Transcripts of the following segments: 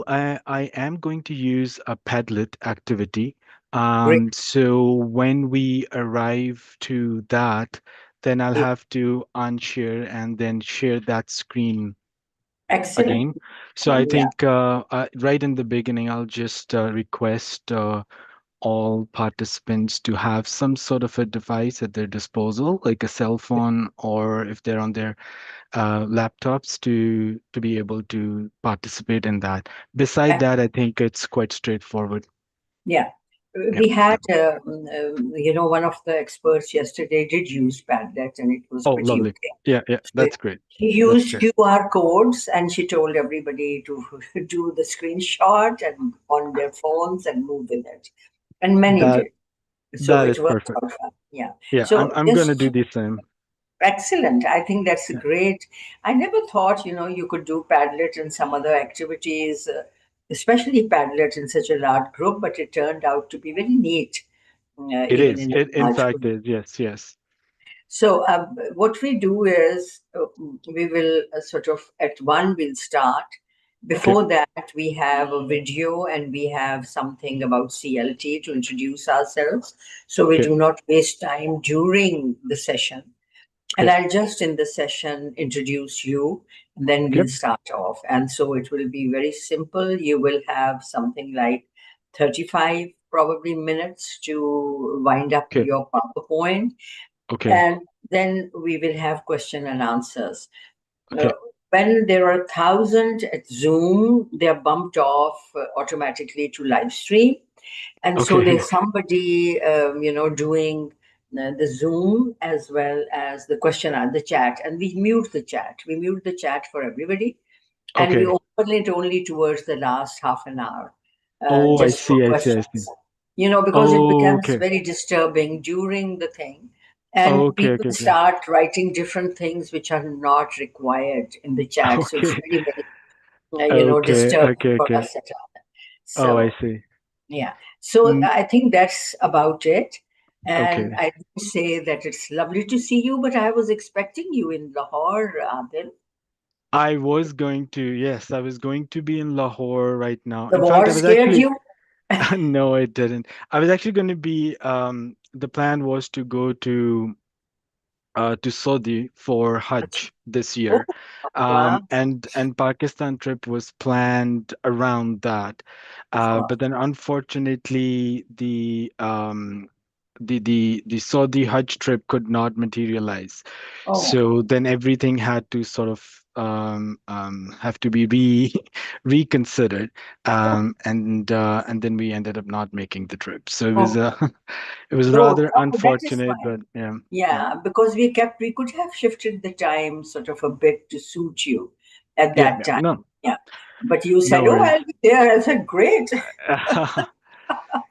I am going to use a Padlet activity. Great. So when we arrive to that, then I'll Yeah. have to unshare and then share that screen Excellent. again. So I Yeah. think right in the beginning, I'll just request all participants to have some sort of a device at their disposal, like a cell phone, or if they're on their laptops to be able to participate in that. Beside that, I think it's quite straightforward. Yeah. Yeah. We had, Yeah. one of the experts yesterday did use Padlet and it was Oh, pretty lovely. okay. Yeah, yeah, So that's great. she That's used great. QR codes and she told everybody to do the screenshot and on their phones and move with it. And many That did. So that it is worked perfect. out fine. Yeah. Yeah, I'm So I'm gonna do just the same. excellent. I think that's Yeah. great. I never thought, you could do Padlet and some other activities, especially Padlet in such a large group, but it turned out to be very neat, It even is. in It a in large fact group. is. Yes, yes. So, what we do is we will sort of at one we'll start. Okay. Before that, we have a video and we have something about CLT to introduce ourselves. So we Okay. do not waste time during the session, and Okay. I'll just in the session introduce you, and then we'll Yep. start off. And so it will be very simple. You will have something like 35 probably minutes to wind up Okay. your PowerPoint. Okay. And then we will have question and answers. Uh, Okay. when there are 1,000 at Zoom, they are bumped off automatically to live stream, and so Okay. there's somebody doing the Zoom as well as the question and the chat, and we mute the chat for everybody, and we Okay. open it only towards the last half an hour, Oh, I just for see. I see. I see. questions, because it Oh, becomes okay. very disturbing during the thing, and Okay. people Okay. Okay. start writing different things which are not required in the chat, so it's Okay. very very Okay. disturbing Okay. for Okay. us at all. Oh, I So see. yeah. So Mm, I think that's about it. And okay. I do say that it's lovely to see you, but I was expecting you in Lahore, Adil. I was going to, yes, I was going to be in Lahore right now. The In fact, war I was scared actually, you? no, it didn't. I was actually going to be, the plan was to go to Saudi for Hajj this Oh, year. wow. And Pakistan trip was planned around that. Of course. But then unfortunately the Saudi Hajj trip could not materialize. Oh, So then everything had to sort of have to be reconsidered. And then we ended up not making the trip. So it was okay. it was No, rather that is unfortunate, fine. but yeah, yeah. Yeah, because we could have shifted the time sort of a bit to suit you at Yeah, that yeah. time. No, Yeah. But you no said, oh, worries. I'll be there. I said, great.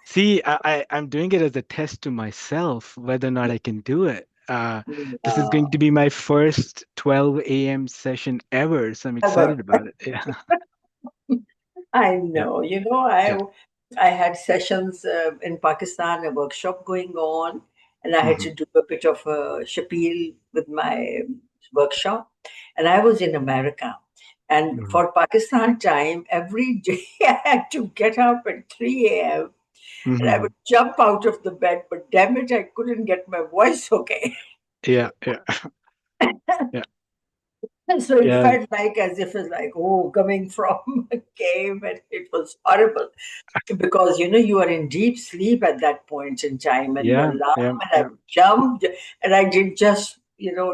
See, I'm doing it as a test to myself whether or not I can do it. This is going Yeah. to be my first 12 a.m. session ever, so I'm Ever. excited about it. Yeah, I yeah, know. yeah. I had sessions in Pakistan, a workshop going on, and I had Hmm. to do a bit of a shapil with my workshop. And I was in America. And Hmm. for Pakistan time, every day I had to get up at 3 a.m. and I Hmm. would jump out of the bed, but damn it, I couldn't get my voice okay. Yeah, yeah, yeah, And so it yeah, felt like as if it's like, oh, coming from a cave, and it was horrible. Because you are in deep sleep at that point in time, and your yeah, alarm, yeah, and I yeah. jumped, and I did just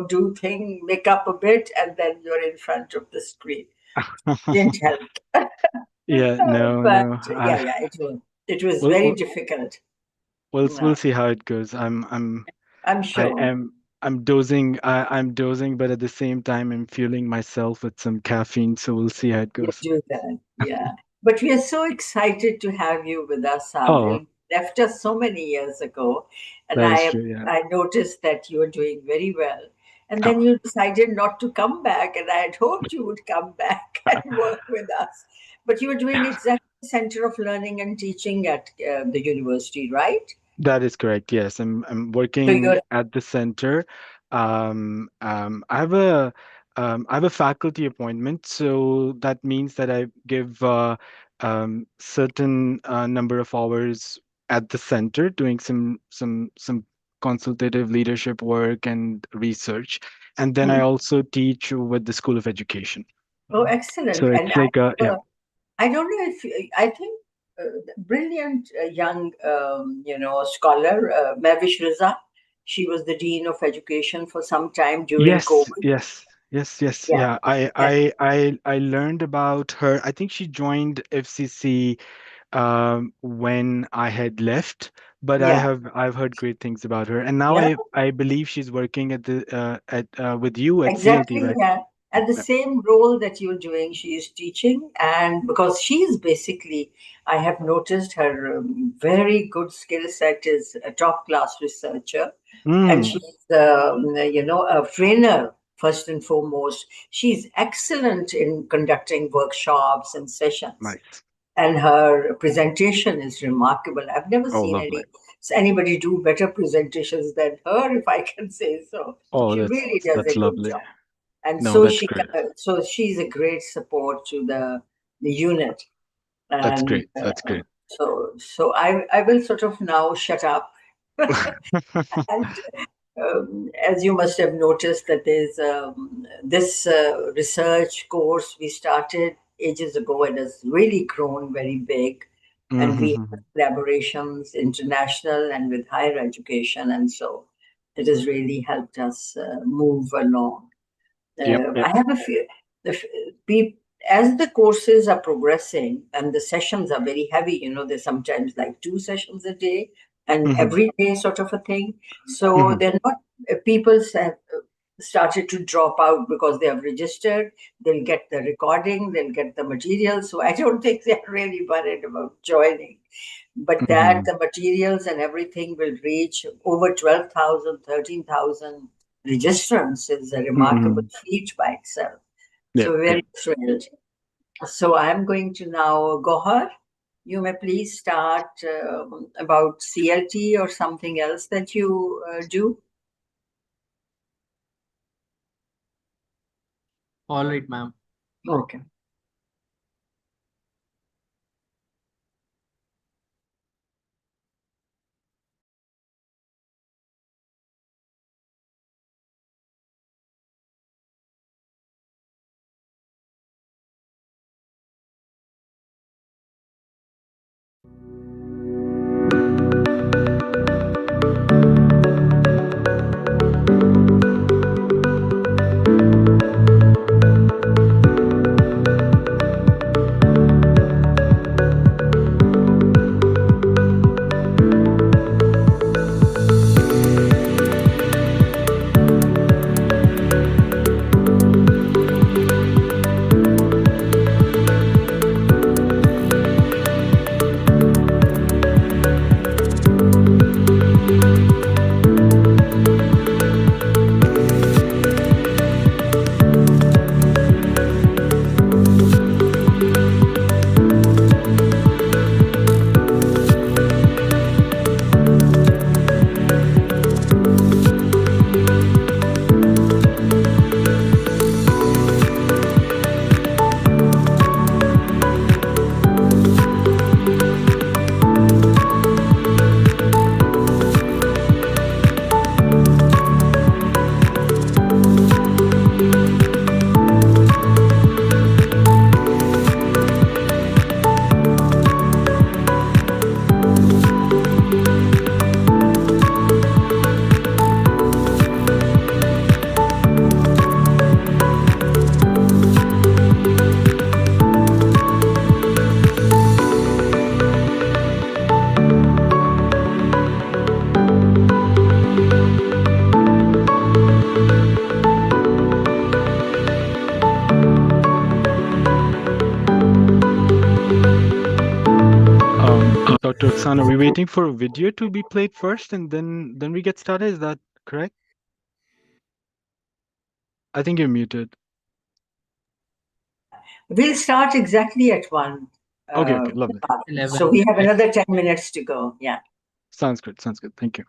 do thing, make up a bit, and then you're in front of the screen. Didn't help. Yeah, no, But no. yeah, it was We'll, very we'll difficult. we'll Yeah, see how it goes. I'm I sure am I'm dozing. I'm dozing, but at the same time, I'm fueling myself with some caffeine. So we'll see how it you goes. do that. Yeah, but we are so excited to have you with us, Oh, Adil. Left us so many years ago, and that is I true. Yeah. I noticed that you were doing very well. And then Oh, you decided not to come back, and I had hoped you would come back and work with us. But you were doing exactly Center of Learning and Teaching at the university, right? that is correct. Yes, I'm So working you're at the center. I have a faculty appointment, so that means that I give certain number of hours at the center doing some consultative leadership work and research, and then I Hmm. also teach with the School of Education. Oh, So excellent. And it's like a, yeah. I don't know if I think brilliant young scholar Mavish Riza. She was the dean of education for some time during Yes, COVID. yes, yes, yes. Yeah, Yeah, and I learned about her. I think she joined FCC when I had left, but yeah, I've heard great things about her. And now yeah. I believe she's working at the at with you at CLT, Exactly, right? yeah. At the Yeah. same role that you're doing, she is teaching, and because she is basically, I have noticed her very good skill set is a top class researcher, and Mm, she's a trainer first and foremost. She's excellent in conducting workshops and sessions, nice. and her presentation is remarkable. I've never Oh, seen lovely. anybody do better presentations than her, if I can say so. Oh, She really does that's a good lovely. job, and No, that's great. so she's a great support to the unit, That's and great. That's great. so I will sort of now shut up. And as you must have noticed that there's this research course we started ages ago, and has really grown very big, and we have Mm-hmm. collaborations international and with higher education, and so it has really helped us move along. Yep, yep. I have a few. The, f- pe- as the courses are progressing and the sessions are very heavy, there's sometimes like two sessions a day and Mm-hmm. every day sort of a thing. So Mm-hmm. they're not, people have started to drop out because they have registered. They'll get the recording, they'll get the material. So I don't think they're really worried about joining. But that Mm-hmm. the materials and everything will reach over 12,000, 13,000 registrants is a remarkable Mm-hmm. feat by itself. Yep, So yep. very thrilled. So I'm going to now, Gohar, you may please start about CLT or something else that you do. All right, ma'am. Okay. Dr. Oksan, are we waiting for a video to be played first and then we get started? Is that correct? I think you're muted. We'll start exactly at 1. Okay, Uh, okay, lovely. so 11. we have another 10 minutes to go. Yeah. Sounds good. Sounds good. Thank you.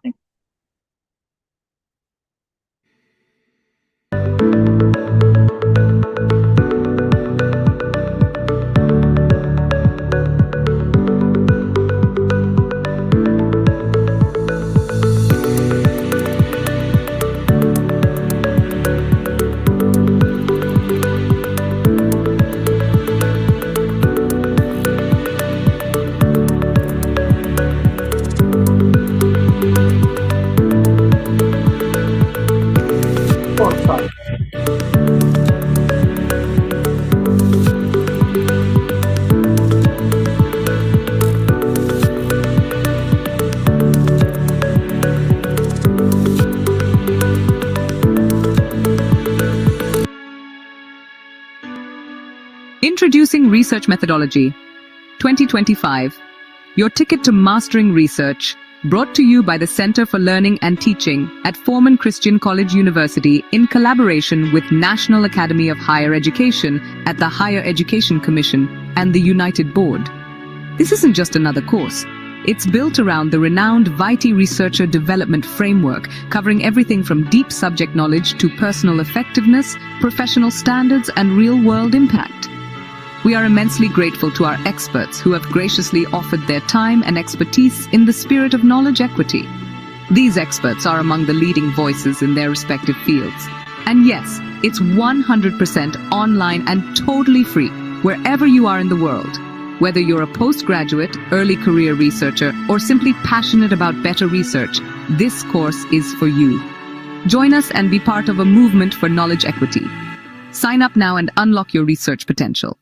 Introducing Research Methodology 2025, your ticket to mastering research, brought to you by the Center for Learning and Teaching at Foreman Christian College University in collaboration with National Academy of Higher Education at the Higher Education Commission and the United Board. This isn't just another course. It's built around the renowned Vitae Researcher Development Framework, covering everything from deep subject knowledge to personal effectiveness, professional standards, and real-world impact. We are immensely grateful to our experts who have graciously offered their time and expertise in the spirit of knowledge equity. These experts are among the leading voices in their respective fields. And yes, it's 100% online and totally free, wherever you are in the world. Whether you're a postgraduate, early career researcher, or simply passionate about better research, this course is for you. Join us and be part of a movement for knowledge equity. Sign up now and unlock your research potential.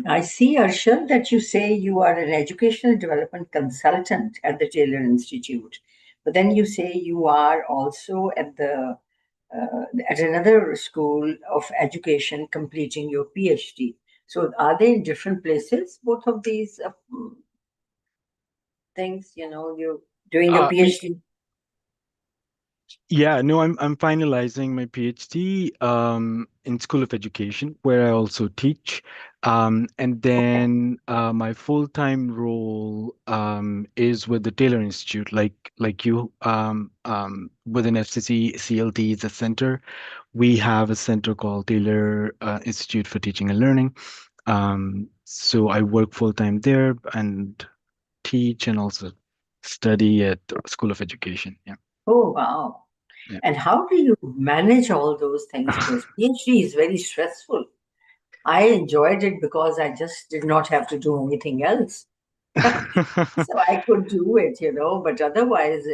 I see, Arshad, that you say you are an educational development consultant at the Taylor Institute, but then you say you are also at another school of education completing your PhD. So, are they in different places? Both of these things, you're doing a Uh, PhD. yeah, no, I'm finalizing my PhD in School of Education, where I also teach. And Okay. then my full-time role is with the Taylor Institute, like you within FCC CLT is a center. We have a center called Taylor Institute for Teaching and Learning. So I work full-time there and teach and also study at School of Education. Yeah. Oh, wow. Yeah. And how do you manage all those things? Because PhD is very stressful. I enjoyed it because I just did not have to do anything else. So I could do it. But otherwise,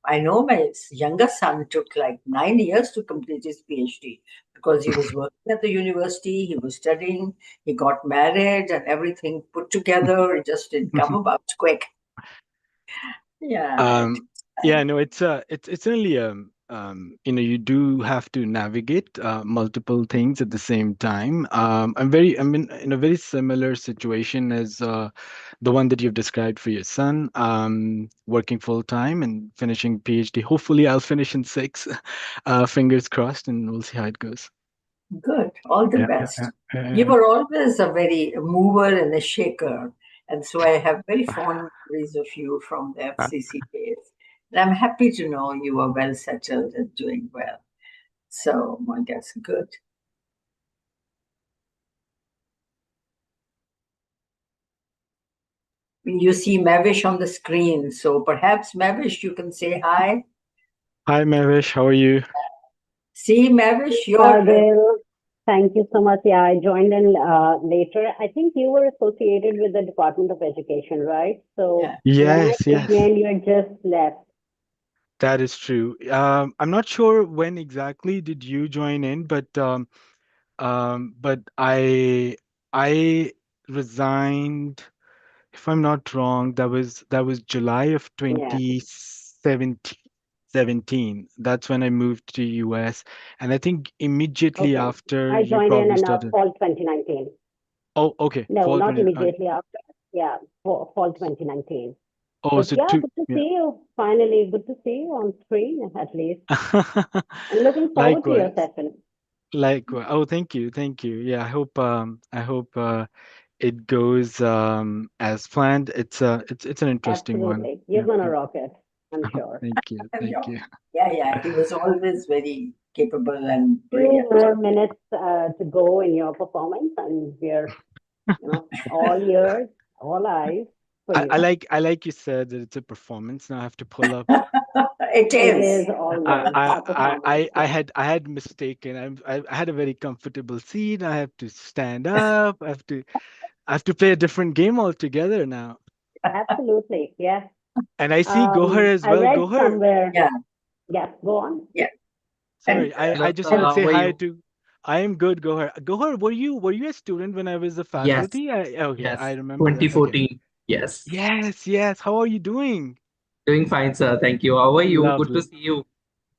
I know my younger son took like 9 years to complete his PhD because he was working at the university, he was studying, he got married, and everything put together. It just didn't come about quick. Yeah. Um, yeah, no, it's only you do have to navigate multiple things at the same time. I'm in a very similar situation as the one that you've described for your son, working full time and finishing PhD. Hopefully, I'll finish in six. Fingers crossed, and we'll see how it goes. Good. All the Yeah, yeah, yeah, best. You yeah, were always a very mover and a shaker. And so I have very fond memories of you from the yeah. FCC days. And I'm happy to know you are well settled and doing well. So that's good. You see Mavish on the screen. So perhaps, Mavish, you can say hi. Hi, Mavish. How are you? See, Mavish, Well, thank you so much. Yeah, I joined in later. I think you were associated with the Department of Education, right? So yeah. when I Yes, came yes. in, you had just left. That is true. I'm not sure when exactly did you join in, but But I resigned, if I'm not wrong, that was July of Yeah. 2017. That's when I moved to US, and I think immediately Okay. after I you joined in probably started. fall 2019. Oh, okay, No, fall not 20. immediately after. Yeah, fall 2019. Oh, But so yeah, two, good to yeah. see you. Finally, good to see you on screen at least. And looking forward to your Likewise, session. likewise. Oh, thank you, thank you. Yeah, I hope it goes as planned. It's an interesting one. Absolutely. You're Yeah, gonna yeah. rock it, I'm sure. Thank you, thank Yeah, you. yeah. He was always very capable and Few brilliant. more minutes to go in your performance, and we're, all ears, all eyes for I you. like you said that it's a performance. Now I have to pull up. It It is. is always a performance. Yeah. I had mistaken. I had a very comfortable seat. I have to stand up. I have to play a different game altogether now. Absolutely. Yeah. And I see Gohar as I well. read Gohar, somewhere. Yeah, Yeah, go on. yeah. And sorry, I Hello, just sir. want to How say are hi you? to. I am good, Gohar. Gohar, were you a student when I was a Yes, faculty? Okay, I yes. remember that. Okay. 2014. Yes. Yes, yes. How are you doing? Doing fine, sir. Thank you. How are you? Good to Lovely. see you.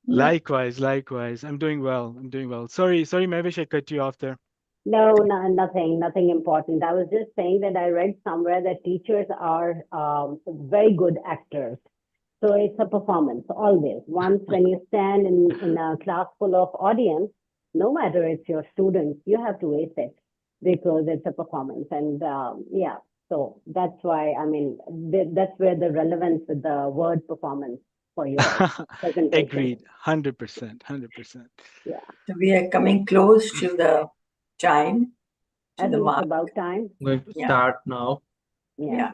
yeah, Likewise, likewise. I'm doing well. I'm doing well. Sorry, Mavish, I cut you off there. No, no, nothing important. I was just saying that I read somewhere that teachers are very good actors. So it's a performance always. Once when you stand in a class full of audience, no matter it's your students, you have to ace it because it's a performance. And yeah, so that's why, I mean, that's where the relevance with the word performance for your presentation. Agreed. 100%. 100%. Yeah, so we are coming close to the time, to I the think it's mark. about time. I'm going to Yeah, start now. Yeah. yeah,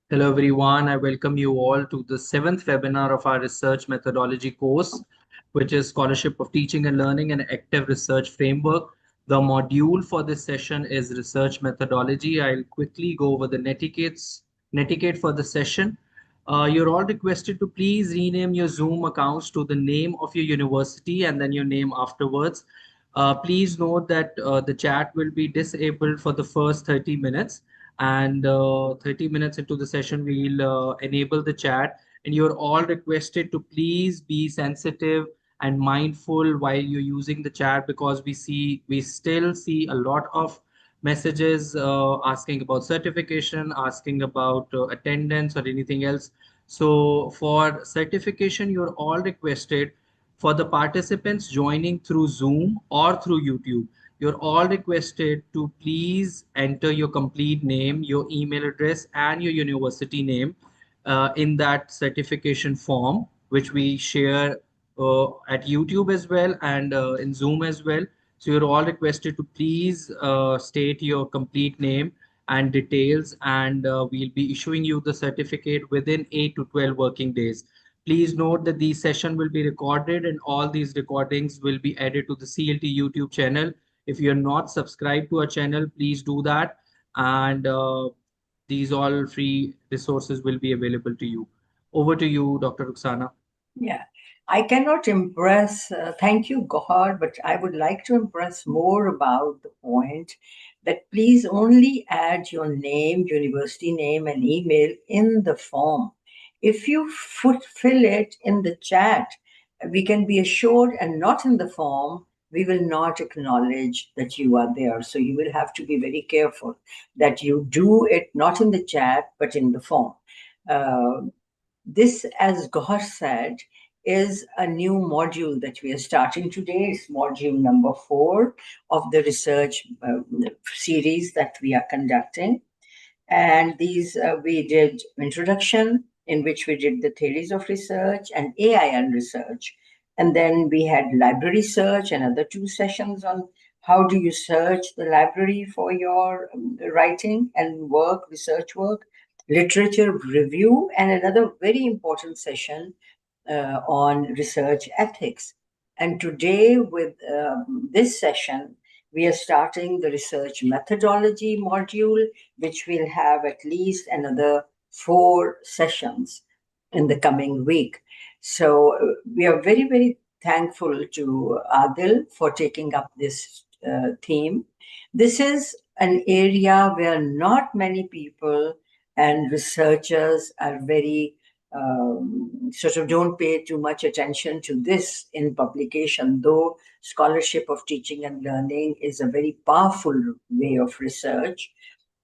Hello, everyone. I welcome you all to the seventh webinar of our research methodology course, which is Scholarship of Teaching and Learning and Active Research Framework. The module for this session is research methodology. I'll quickly go over the netiquette for the session. You're all requested to please rename your Zoom accounts to the name of your university and then your name afterwards. Please note that the chat will be disabled for the first 30 minutes, and 30 minutes into the session we'll enable the chat, and you're all requested to please be sensitive and mindful while you're using the chat, because we still see a lot of messages asking about certification, asking about attendance or anything else. So for certification, you're all requested, for the participants joining through Zoom or through YouTube, you're all requested to please enter your complete name, your email address, and your university name in that certification form, which we share at YouTube as well and in Zoom as well. So you're all requested to please state your complete name and details, and we'll be issuing you the certificate within 8 to 12 working days. Please note that these session will be recorded and all these recordings will be added to the CLT YouTube channel. If you're not subscribed to our channel, please do that. And these all free resources will be available to you. Over to you, Dr. Ruxana. yeah. I cannot impress, thank you, Gohar, but I would like to impress more about the point that please only add your name, university name, and email in the form. If you fill it in the chat, we can be assured, and not in the form, we will not acknowledge that you are there. So you will have to be very careful that you do it not in the chat, but in the form. Uh, this, as Gohar said, is a new module that we are starting today. It's module number 4 of the research series that we are conducting. And these we did introduction, in which we did the theories of research and AI and research. And then we had library search, another 2 sessions on how do you search the library for your writing and work, research work, literature review, and another very important session on research ethics. And today, with this session, we are starting the research methodology module, which will have at least another 4 sessions in the coming week. So we are very, very thankful to Adil for taking up this theme. This is an area where not many people and researchers are very sort of don't pay too much attention to this in publication, though scholarship of teaching and learning is a very powerful way of research.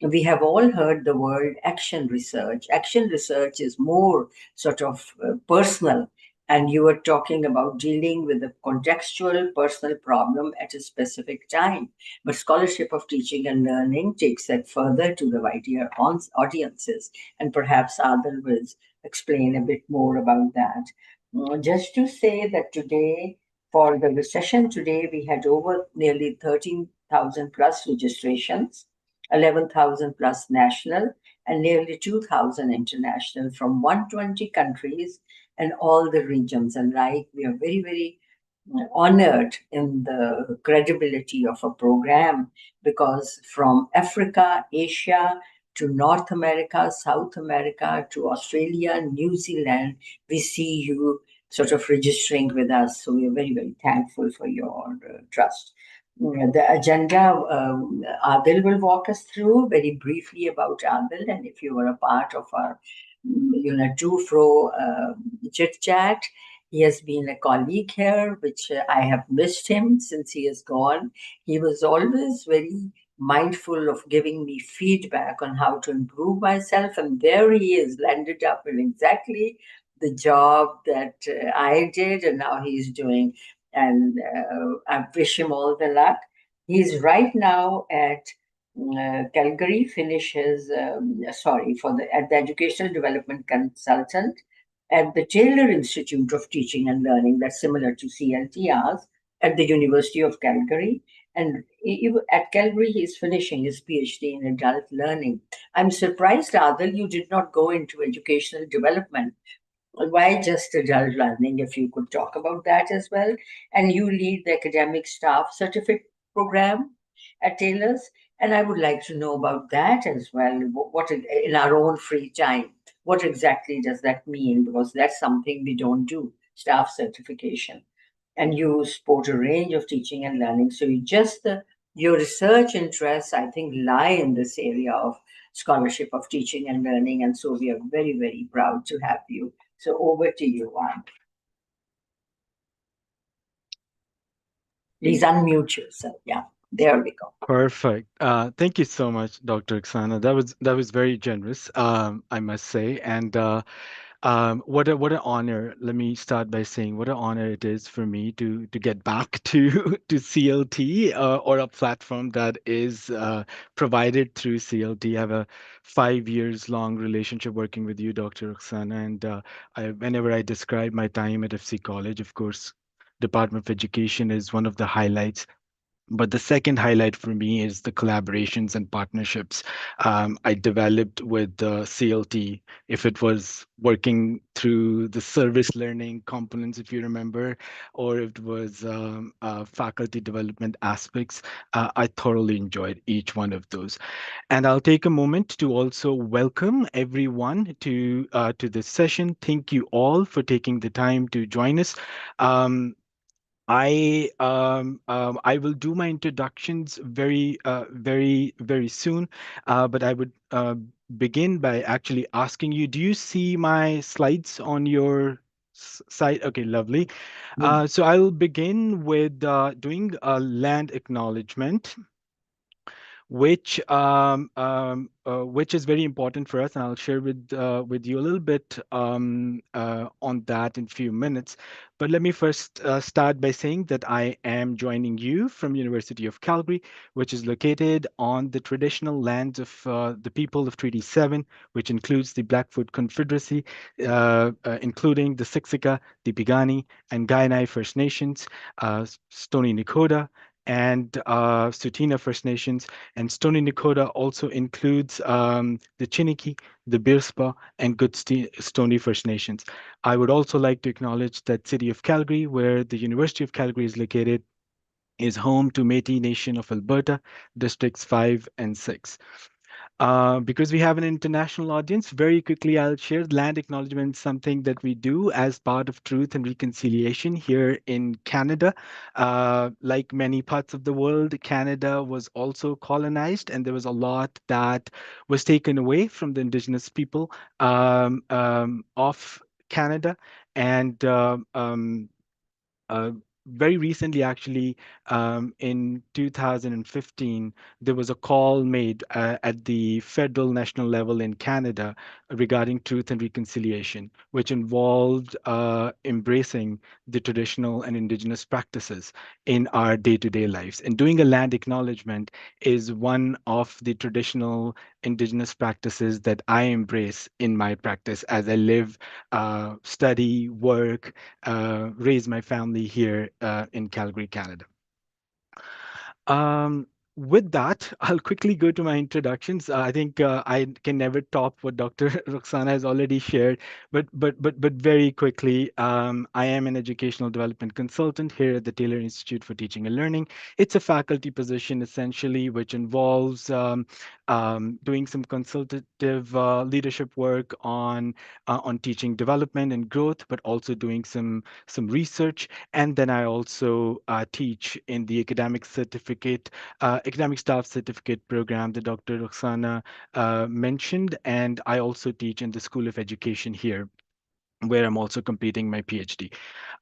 We have all heard the word action research. Action research is more sort of personal, and you are talking about dealing with a contextual personal problem at a specific time. But scholarship of teaching and learning takes that further to the wider audiences, and perhaps Adil will explain a bit more about that. Just to say that today, for the session today, we had over nearly 13,000 plus registrations, 11,000 plus national, and nearly 2,000 international from 120 countries and all the regions. And like, we are very, very honored in the credibility of a program, because from Africa, Asia, to North America, South America, to Australia, New Zealand, we see you sort of registering with us. So we are very, very thankful for your trust. The agenda, Adil will walk us through very briefly about Adil. And if you were a part of our, to fro chit chat, he has been a colleague here, which I have missed him since he is gone. He was always very mindful of giving me feedback on how to improve myself. And there he is, landed up in exactly the job that I did, and now he's doing. And I wish him all the luck. He's right now at Calgary, finishes, for at the Educational Development Consultant at the Taylor Institute of Teaching and Learning, that's similar to CLTRs, at the University of Calgary. And at Calgary, he's finishing his PhD in adult learning. I'm surprised, Adil, you did not go into educational development. Why just adult learning, if you could talk about that as well? And you lead the academic staff certificate program at Taylor's, and I would like to know about that as well. What in our own free time, what exactly does that mean? Because that's something we don't do, staff certification. And you support a range of teaching and learning. So you just your research interests, I think, lie in this area of scholarship of teaching and learning. And so we are very, very proud to have you. So over to you, Juan. Please unmute yourself. Yeah, there we go. Perfect. Thank you so much, Dr. Oksana. That was very generous, I must say. And what an honor. Let me start by saying what an honor it is for me to get back to to CLT, or a platform that is provided through CLT. I have a 5 years long relationship working with you, Dr. Oksana, and whenever I describe my time at FC College, of course, Department of Education is one of the highlights, but the second highlight for me is the collaborations and partnerships I developed with CLT. If it was working through the service learning components, if you remember, or if it was faculty development aspects, I thoroughly enjoyed each one of those. And I'll take a moment to also welcome everyone to this session. Thank you all for taking the time to join us. I will do my introductions very soon, but I would begin by actually asking you, do you see my slides on your site? Okay, lovely. So I'll begin with doing a land acknowledgement, which is very important for us, and I'll share with you a little bit on that in a few minutes. But let me first start by saying that I am joining you from University of Calgary, which is located on the traditional lands of the people of Treaty 7, which includes the Blackfoot Confederacy, including the Siksika, the Piikani, and Kainai First Nations, Stoney Nakoda, and Tsuut'ina First Nations. And Stoney Nakoda also includes the Chiniki, the Bearspaw, and Stony First Nations. I would also like to acknowledge that City of Calgary, where the University of Calgary is located, is home to Métis Nation of Alberta, Districts 5 and 6. Because we have an international audience, very quickly I'll share land acknowledgement, something that we do as part of Truth and Reconciliation here in Canada. Like many parts of the world, Canada was also colonized, and there was a lot that was taken away from the Indigenous people of Canada. And uh, very recently, actually, in 2015, there was a call made at the federal national level in Canada regarding truth and reconciliation, which involved embracing the traditional and indigenous practices in our day-to-day lives. And doing a land acknowledgement is one of the traditional indigenous practices that I embrace in my practice as I live, study, work, raise my family here in Calgary, Canada. Um, with that, I'll quickly go to my introductions. I think I can never top what Dr. Roxana has already shared, but very quickly, I am an educational development consultant here at the Taylor Institute for Teaching and Learning. It's a faculty position essentially, which involves doing some consultative leadership work on teaching development and growth, but also doing some research. And then I also teach in the academic staff certificate program that Dr. Roxana mentioned. And I also teach in the School of Education here, where I'm also completing my PhD.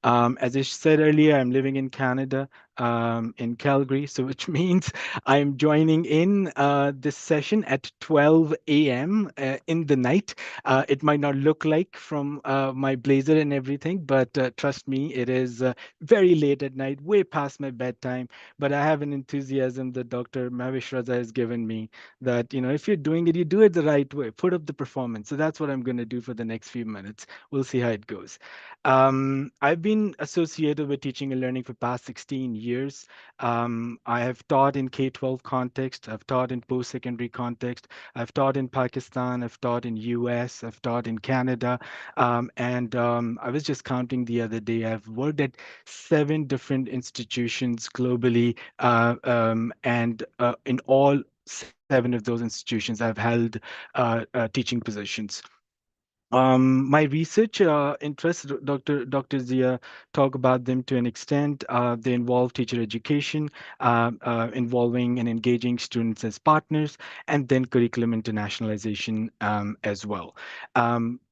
As I said earlier, I'm living in Canada, in Calgary, so which means I'm joining in this session at 12 a.m. In the night. It might not look like from my blazer and everything, but trust me, it is very late at night, way past my bedtime. But I have an enthusiasm that Dr. Mavish Raza has given me that, if you're doing it, you do it the right way, put up the performance. So that's what I'm going to do for the next few minutes. We'll see how it goes. I've been associated with teaching and learning for past 16 years. I have taught in K-12 context. I've taught in post-secondary context. I've taught in Pakistan. I've taught in US. I've taught in Canada. And I was just counting the other day. I've worked at 7 different institutions globally, and in all 7 of those institutions, I've held teaching positions. My research interests, Dr. Zia, talk about them to an extent. They involve teacher education, involving and engaging students as partners, and then curriculum internationalization as well.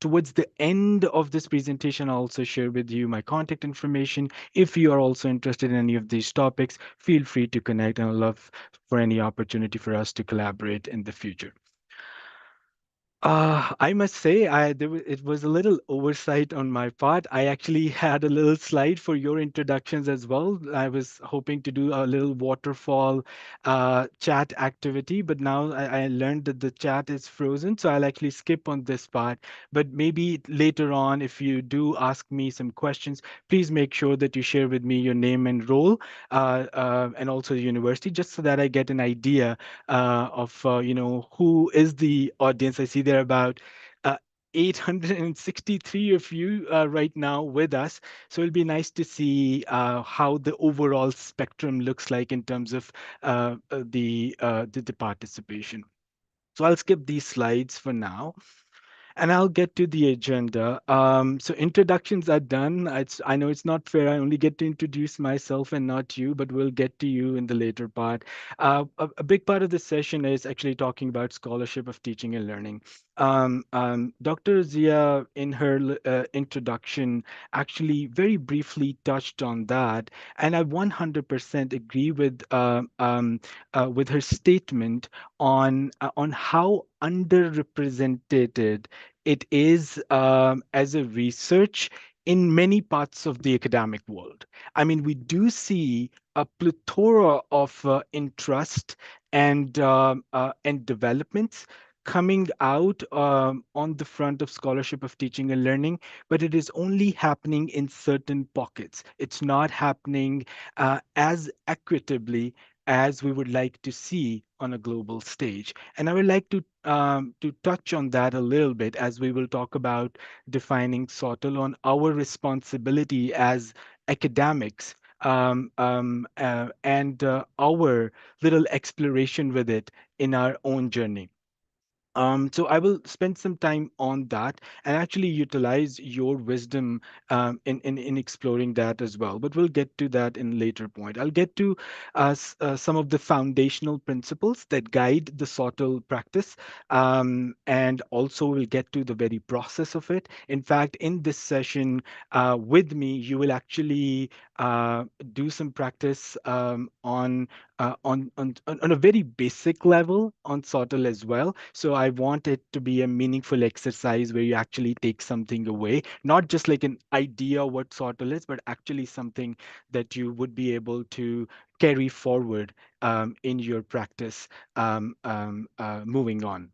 Towards the end of this presentation, I'll also share with you my contact information. If you are also interested in any of these topics, feel free to connect, and I'd love for any opportunity for us to collaborate in the future. I must say, it was a little oversight on my part. I actually had a little slide for your introductions as well. I was hoping to do a little waterfall chat activity, but now I learned that the chat is frozen, so I'll actually skip on this part. But maybe later on, if you do ask me some questions, please make sure that you share with me your name and role, and also the university, just so that I get an idea of who is the audience. I see there are about uh, 863 of you right now with us. So it'll be nice to see how the overall spectrum looks like in terms of the participation. So I'll skip these slides for now. And I'll get to the agenda. So introductions are done. I know it's not fair. I only get to introduce myself and not you, but we'll get to you in the later part. A big part of the session is actually talking about scholarship of teaching and learning. Dr. Zia, in her introduction, actually very briefly touched on that, and I 100% agree with her statement on how underrepresented it is as a research in many parts of the academic world. I mean, we do see a plethora of interest and developments coming out on the front of scholarship of teaching and learning, but it is only happening in certain pockets. It's not happening as equitably as we would like to see on a global stage. And I would like to touch on that a little bit as we will talk about defining SoTL on our responsibility as academics, and our little exploration with it in our own journey. So I will spend some time on that and actually utilize your wisdom in exploring that as well. But we'll get to that in later point. I'll get to some of the foundational principles that guide the SoTL practice, and also we'll get to the very process of it. In fact, in this session with me, you will actually do some practice on a very basic level on SoTL as well. So I want it to be a meaningful exercise where you actually take something away, not just like an idea what SoTL is, but actually something that you would be able to carry forward in your practice moving on.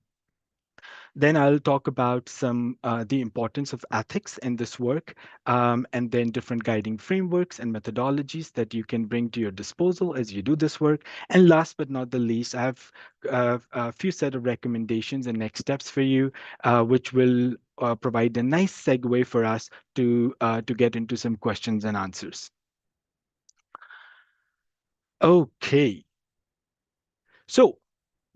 Then I'll talk about some the importance of ethics in this work, and then different guiding frameworks and methodologies that you can bring to your disposal as you do this work. And last but not the least, I have a few set of recommendations and next steps for you, which will provide a nice segue for us to get into some questions and answers. Okay, so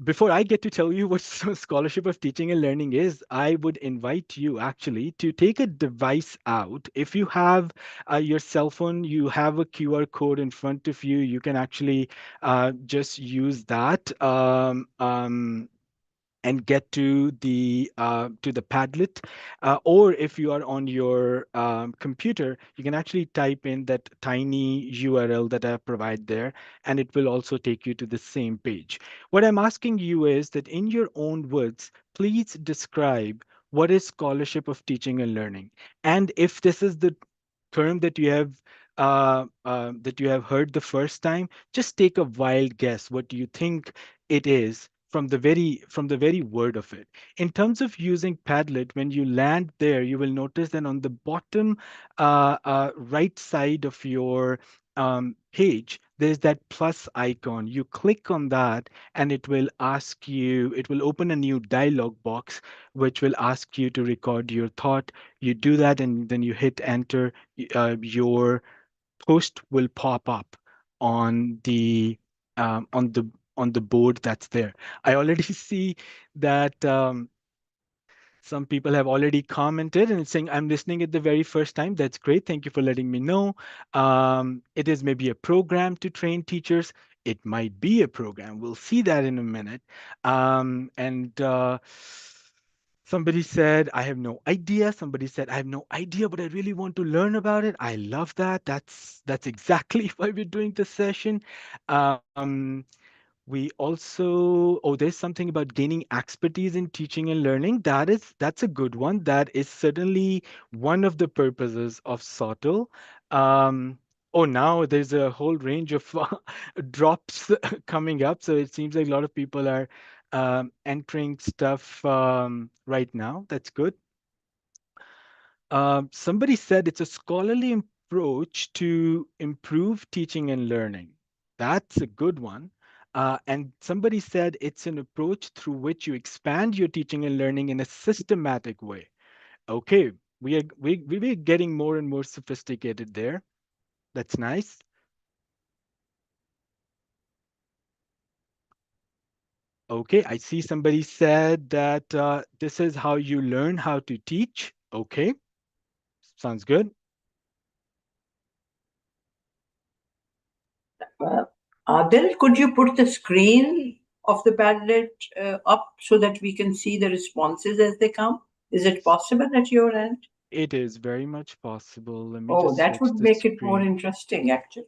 before I get to tell you what Scholarship of Teaching and Learning is, I would invite you actually to take a device out. If you have your cell phone, you have a QR code in front of you, you can actually just use that. And get to the Padlet, or if you are on your computer, you can actually type in that tiny URL that I provide there, and it will also take you to the same page. What I'm asking you is that in your own words, please describe what is scholarship of teaching and learning, and if this is the term that you have heard the first time, just take a wild guess. What do you think it is from the very word of it? In terms of using Padlet, when you land there, you will notice that on the bottom right side of your page, there's that plus icon. You click on that, and it will open a new dialog box, which will ask you to record your thought. You do that, and then you hit enter. Your post will pop up on the um, on the on the board that's there. I already see that some people have already commented and saying, I'm listening it the very first time. That's great. Thank you for letting me know. It is maybe a program to train teachers. It might be a program. We'll see that in a minute. And Somebody said, I have no idea. Somebody said, I have no idea, but I really want to learn about it. I love that. That's exactly why we're doing this session. Um, we also, oh, there's something about gaining expertise in teaching and learning. That's a good one. That is certainly one of the purposes of SoTL. Oh, now there's a whole range of drops coming up. So it seems like a lot of people are entering stuff right now. That's good. Somebody said it's a scholarly approach to improve teaching and learning. That's a good one. And somebody said it's an approach through which you expand your teaching and learning in a systematic way. Okay, we're getting more and more sophisticated there. That's nice. Okay, I see somebody said that this is how you learn how to teach. Okay, sounds good. Uh, Adil, could you put the screen of the Padlet up so that we can see the responses as they come? Is it possible at your end? It is very much possible. Let me Oh, just that switch would the make it more screen. interesting, actually.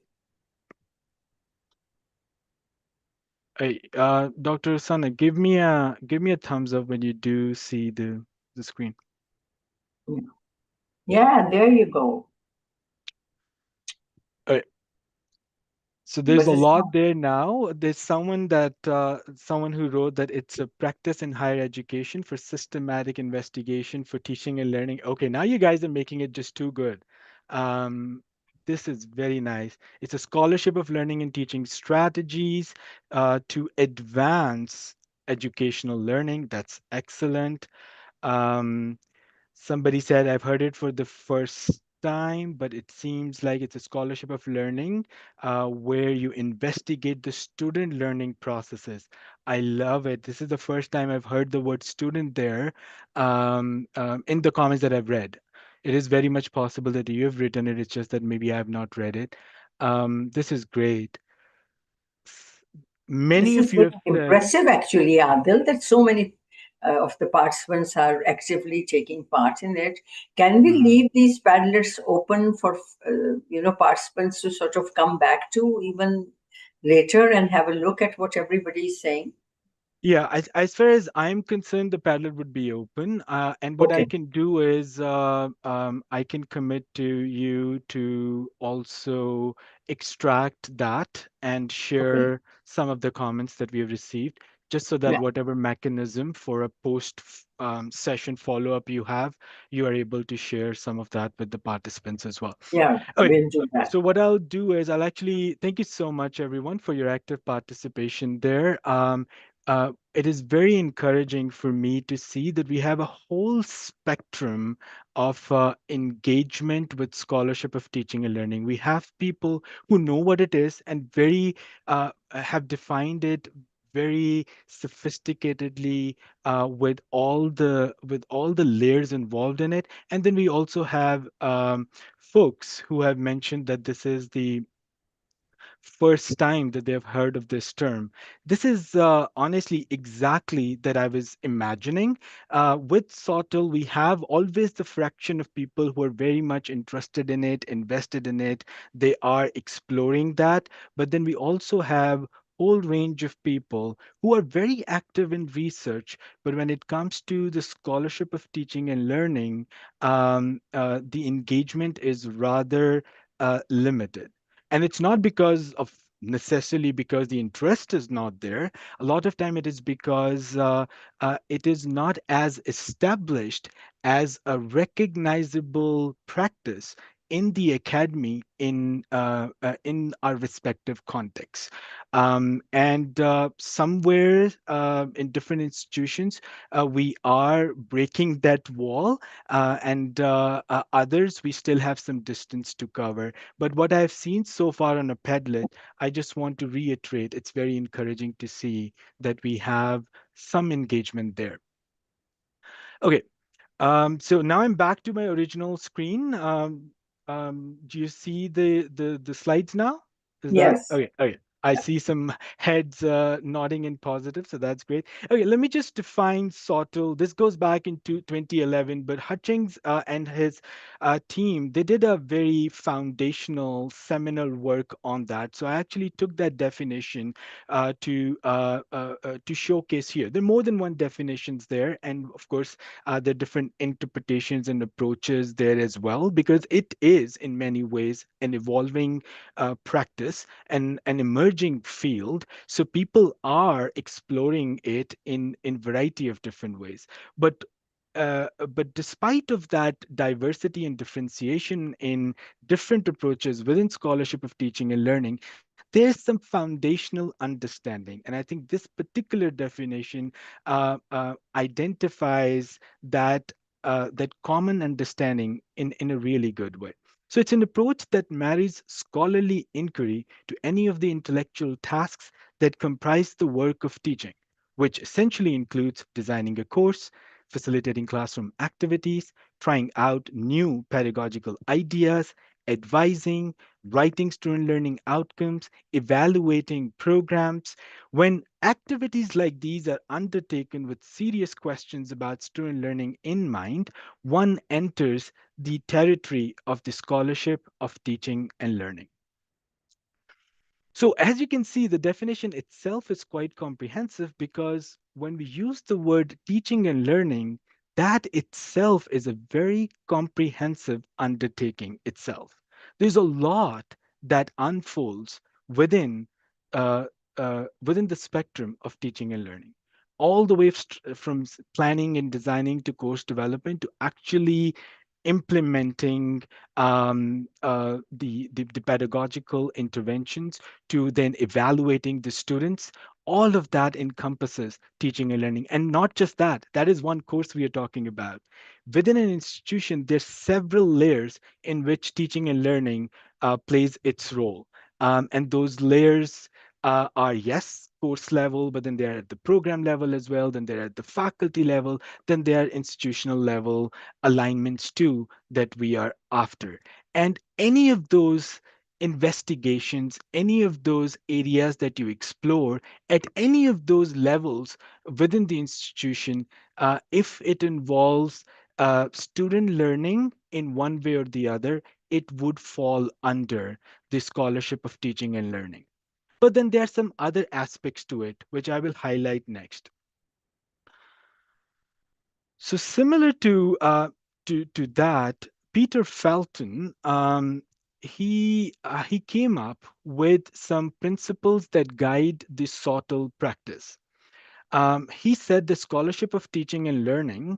Hey, Dr. Sana, give me a thumbs up when you do see the screen. Yeah, there you go. So there's But a it's not. lot there now. There's someone who wrote that it's a practice in higher education for systematic investigation for teaching and learning. Okay, now you guys are making it just too good. Um, this is very nice. It's a scholarship of learning and teaching strategies to advance educational learning. That's excellent. Um, Somebody said, I've heard it for the first time, but it seems like it's a scholarship of learning where you investigate the student learning processes. I love it. This is the first time I've heard the word student there in the comments that I've read. It is very much possible that you have written it. It's just that maybe I have not read it. This is great. S- This Many is of you very have said, impressive, actually, Adil, that so many of the participants are actively taking part in it. Can we Mhm. leave these Padlets open for participants to sort of come back to even later and have a look at what everybody is saying? Yeah, as far as I'm concerned, the Padlet would be open. And what I Okay. can do is I can commit to you to also extract that and Okay. share some of the comments that we have received, just so that Yeah. whatever mechanism for a session follow-up you have, you are able to share some of that with the participants as well. Yeah. Okay, We'll do that. so what I'll do is I'll actually thank you so much, everyone, for your active participation there. It is very encouraging for me to see that we have a whole spectrum of engagement with scholarship of teaching and learning. We have people who know what it is and very have defined it very sophisticatedly with all the layers involved in it. And then we also have folks who have mentioned that this is the first time that they've heard of this term. This is honestly exactly that I was imagining. With SoTL, we have always the fraction of people who are very much interested in it, invested in it. They are exploring that. But then we also have whole range of people who are very active in research, but when it comes to the scholarship of teaching and learning, the engagement is rather limited. And it's not because of necessarily because the interest is not there. A lot of time it is because it is not as established as a recognizable practice in the academy in our respective contexts. And somewhere in different institutions, we are breaking that wall, and others we still have some distance to cover. But what I've seen so far on a Padlet, I just want to reiterate, it's very encouraging to see that we have some engagement there. Okay, so now I'm back to my original screen. Do you see the slides now? Is that Yes. okay? Okay. I see some heads nodding in positive, so that's great. Okay, let me just define SOTL. This goes back into 2011, but Hutchings and his team, they did a very foundational seminal work on that. So I actually took that definition to showcase here. There are more than one definitions there, and of course, there are different interpretations and approaches there as well, because it is in many ways an evolving practice and an emerging field. So people are exploring it in variety of different ways. But despite of that diversity and differentiation in different approaches within scholarship of teaching and learning, there's some foundational understanding. And I think this particular definition identifies that common understanding in a really good way. So it's an approach that marries scholarly inquiry to any of the intellectual tasks that comprise the work of teaching, which essentially includes designing a course, facilitating classroom activities, trying out new pedagogical ideas, advising, writing student learning outcomes, evaluating programs. When activities like these are undertaken with serious questions about student learning in mind, one enters the territory of the scholarship of teaching and learning. So, as you can see, the definition itself is quite comprehensive because when we use the word teaching and learning, that itself is a very comprehensive undertaking itself. There's a lot that unfolds within uh, within the spectrum of teaching and learning, all the way from planning and designing to course development to actually implementing the pedagogical interventions to then evaluating the students. All of that encompasses teaching and learning. And not just that, that is one course we are talking about. Within an institution, there's several layers in which teaching and learning plays its role. And those layers are, yes, course level, but then they're at the program level as well, then they're at the faculty level, then they are institutional level alignments too that we are after. And any of those investigations, any of those areas that you explore at any of those levels within the institution, if it involves student learning in one way or the other, it would fall under the scholarship of teaching and learning. But then there are some other aspects to it, which I will highlight next. So similar to that, Peter Felton, he came up with some principles that guide the SoTL practice. He said the scholarship of teaching and learning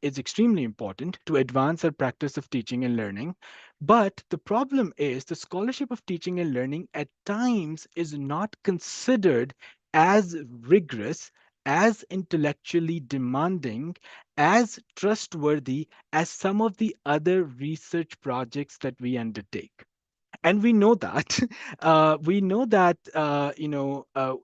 is extremely important to advance our practice of teaching and learning. But the problem is the scholarship of teaching and learning at times is not considered as rigorous, as intellectually demanding, as trustworthy as some of the other research projects that we undertake. And we know that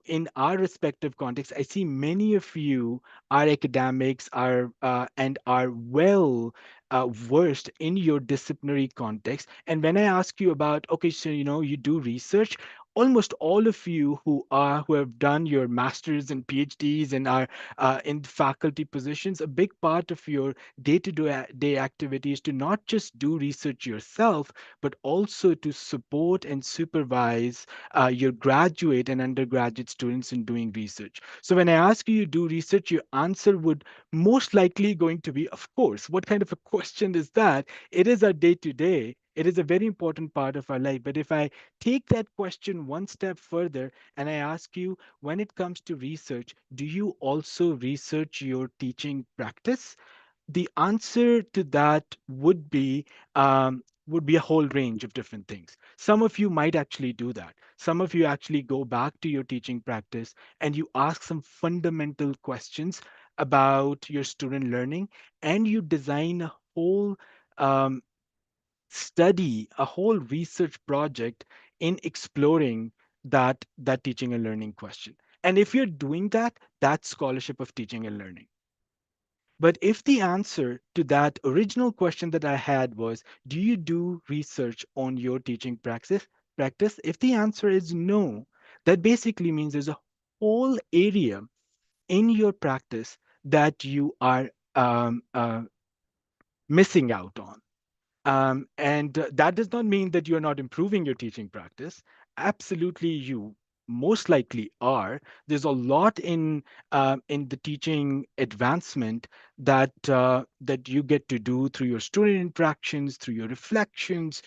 in our respective contexts, I see many of you are academics, are and are well versed in your disciplinary context. And when I ask you about, okay, so you do research, almost all of you who have done your masters and phds and are in faculty positions, a big part of your day activity is to not just do research yourself, but also to support and supervise your graduate and undergraduate students in doing research. So when I ask you, you do research, your answer would most likely going to be, of course. What kind of a question is that? It is our day to day. It is a very important part of our life. But if I take that question one step further and I ask you, when it comes to research, do you also research your teaching practice? The answer to that would be a whole range of different things. Some of you might actually do that. Some of you actually go back to your teaching practice and you ask some fundamental questions about your student learning, and you design a whole um, study, a whole research project in exploring that teaching and learning question. And if you're doing that, that's scholarship of teaching and learning. But if the answer to that original question that I had was, do you do research on your teaching practice? If the answer is no, that basically means there's a whole area in your practice that you are missing out on. And that does not mean that you're not improving your teaching practice. Absolutely, you most likely are. There's a lot in the teaching advancement that you get to do through your student interactions, through your reflections,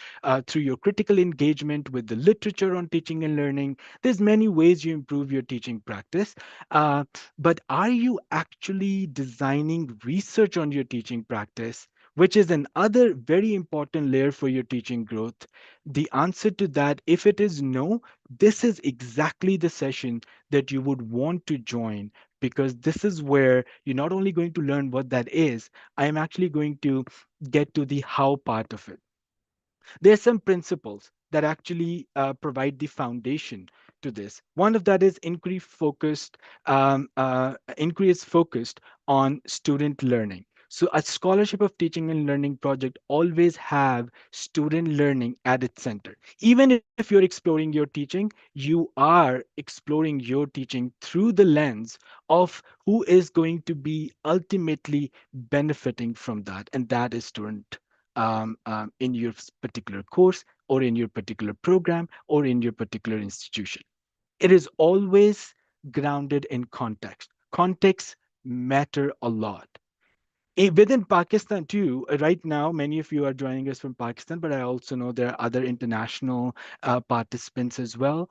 through your critical engagement with the literature on teaching and learning. There's many ways you improve your teaching practice. Uh, but are you actually designing research on your teaching practice, which is another very important layer for your teaching growth? The answer to that, if it is no, this is exactly the session that you would want to join, because this is where you're not only going to learn what that is, I am actually going to get to the how part of it. There's some principles that actually provide the foundation to this. One of that is inquiry is focused on student learning. So a scholarship of teaching and learning project always have student learning at its center. Even if you're exploring your teaching, you are exploring your teaching through the lens of who is going to be ultimately benefiting from that, and that is student in your particular course or in your particular program or in your particular institution. It is always grounded in context. Context matter a lot. Within Pakistan too, right now, many of you are joining us from Pakistan, but I also know there are other international participants as well.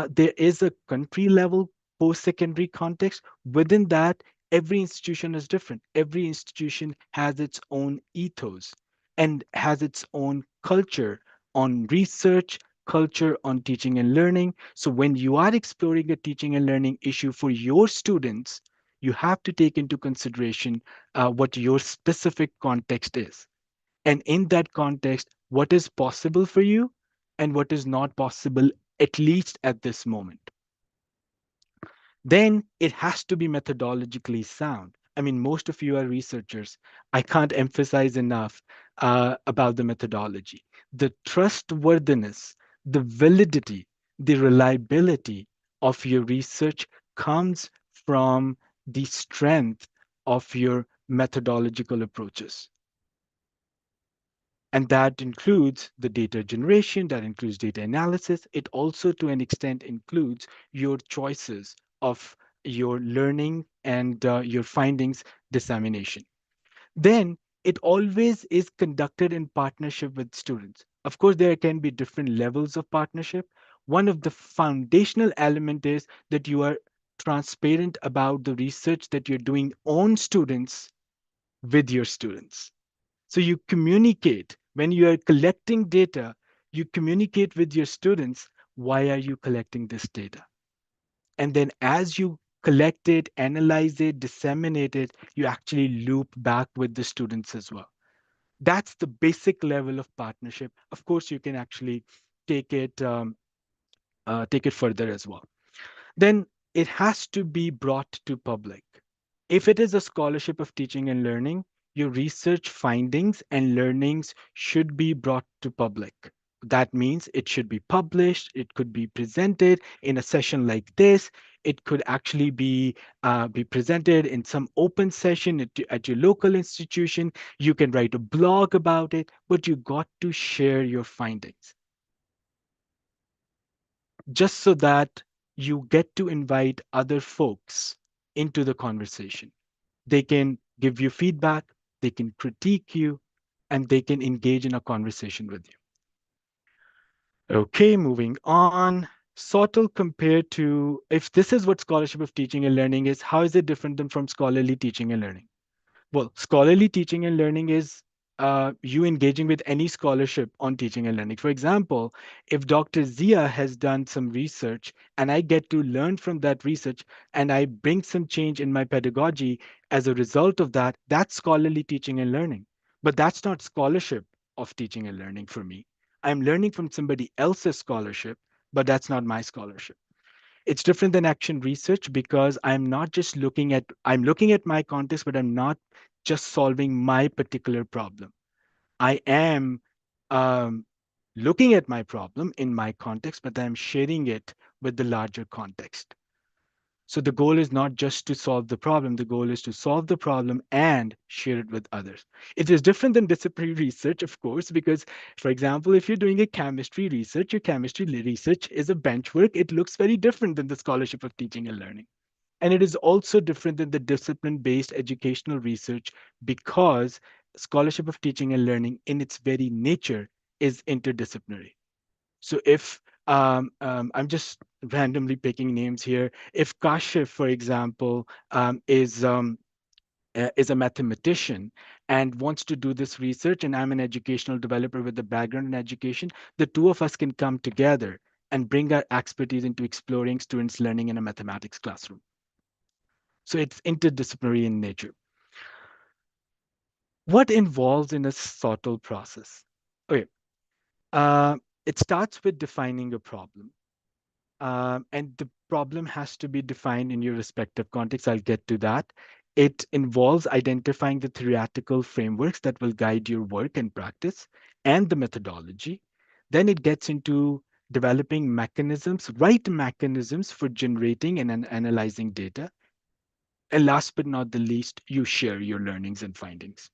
There is a country level post-secondary context. Within that, every institution is different. Every institution has its own ethos and has its own culture on research, culture on teaching and learning. So when you are exploring a teaching and learning issue for your students, you have to take into consideration what your specific context is. And in that context, what is possible for you and what is not possible, at least at this moment. Then it has to be methodologically sound. I mean, most of you are researchers. I can't emphasize enough about the methodology. The trustworthiness, the validity, the reliability of your research comes from the strength of your methodological approaches. And that includes the data generation, that includes data analysis. It also, to an extent, includes your choices of your learning and your findings dissemination. Then it always is conducted in partnership with students. Of course, there can be different levels of partnership. One of the foundational element is that you are transparent about the research that you're doing on students with your students. So you communicate when you are collecting data, you communicate with your students, why are you collecting this data? And then as you collect it, analyze it, disseminate it, you actually loop back with the students as well. That's the basic level of partnership. Of course, you can actually take it take it further as well. Then it has to be brought to public. If it is a scholarship of teaching and learning, your research findings and learnings should be brought to public. That means it should be published, it could be presented in a session like this, it could actually be presented in some open session at your local institution. You can write a blog about it, but you got to share your findings just so that you get to invite other folks into the conversation. They can give you feedback, they can critique you, and they can engage in a conversation with you. Okay, moving on. SoTL compared to, if this is what scholarship of teaching and learning is, how is it different than from scholarly teaching and learning? Well, scholarly teaching and learning is you engaging with any scholarship on teaching and learning. For example, if Dr. Zia has done some research and I get to learn from that research and I bring some change in my pedagogy as a result of that, that's scholarly teaching and learning. But that's not scholarship of teaching and learning for me. I'm learning from somebody else's scholarship, but that's not my scholarship. It's different than action research because I'm looking at my context, but I'm not just solving my particular problem. I am um, looking at my problem in my context, but I'm sharing it with the larger context. So the goal is not just to solve the problem, the goal is to solve the problem and share it with others. It is different than disciplinary research, of course, because, for example, if you're doing a chemistry research, your chemistry research is a bench work. It looks very different than the scholarship of teaching and learning. And it is also different than the discipline based educational research because scholarship of teaching and learning, in its very nature, is interdisciplinary. So if I'm just randomly picking names here, if Kashif, for example, is a mathematician and wants to do this research, and I'm an educational developer with a background in education, the two of us can come together and bring our expertise into exploring students' learning in a mathematics classroom. So it's interdisciplinary in nature. What involves in a SoTL process? Okay, uh, it starts with defining a problem. And the problem has to be defined in your respective context. I'll get to that. It involves identifying the theoretical frameworks that will guide your work and practice and the methodology. Then it gets into developing mechanisms, right mechanisms for generating and analyzing data. And last but not the least, you share your learnings and findings.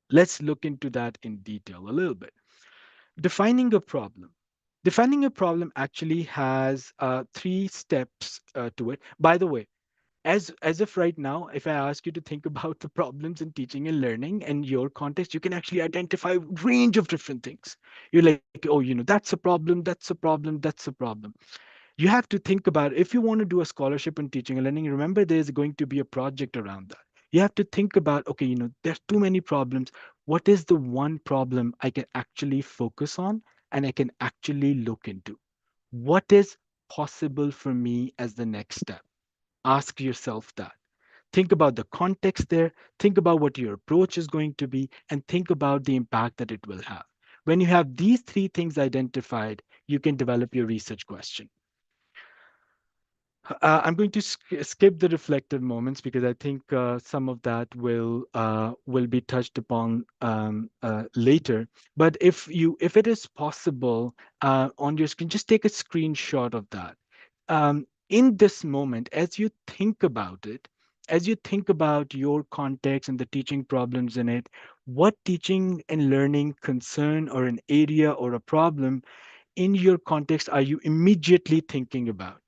Let's look into that in detail a little bit. Defining a problem. Defining a problem actually has three steps to it. By the way, as of right now, if I ask you to think about the problems in teaching and learning and your context, you can actually identify a range of different things. You're like, oh, that's a problem, that's a problem, that's a problem. You have to think about if you want to do a scholarship in teaching and learning, remember there's going to be a project around that. You have to think about, okay, there's too many problems. What is the one problem I can actually focus on and I can actually look into what is possible for me as the next step. Ask yourself that. Think about the context there, think about what your approach is going to be, and think about the impact that it will have. When you have these three things identified, you can develop your research question. I'm going to skip the reflective moments because I think some of that will be touched upon later. But if it is possible on your screen, just take a screenshot of that. In this moment, as you think about it, as you think about your context and the teaching problems in it, what teaching and learning concern or an area or a problem in your context are you immediately thinking about?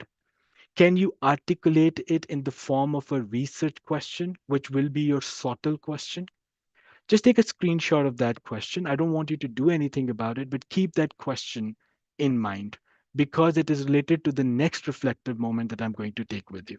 Can you articulate it in the form of a research question, which will be your SoTL question? Just take a screenshot of that question. I don't want you to do anything about it, but keep that question in mind because it is related to the next reflective moment that I'm going to take with you.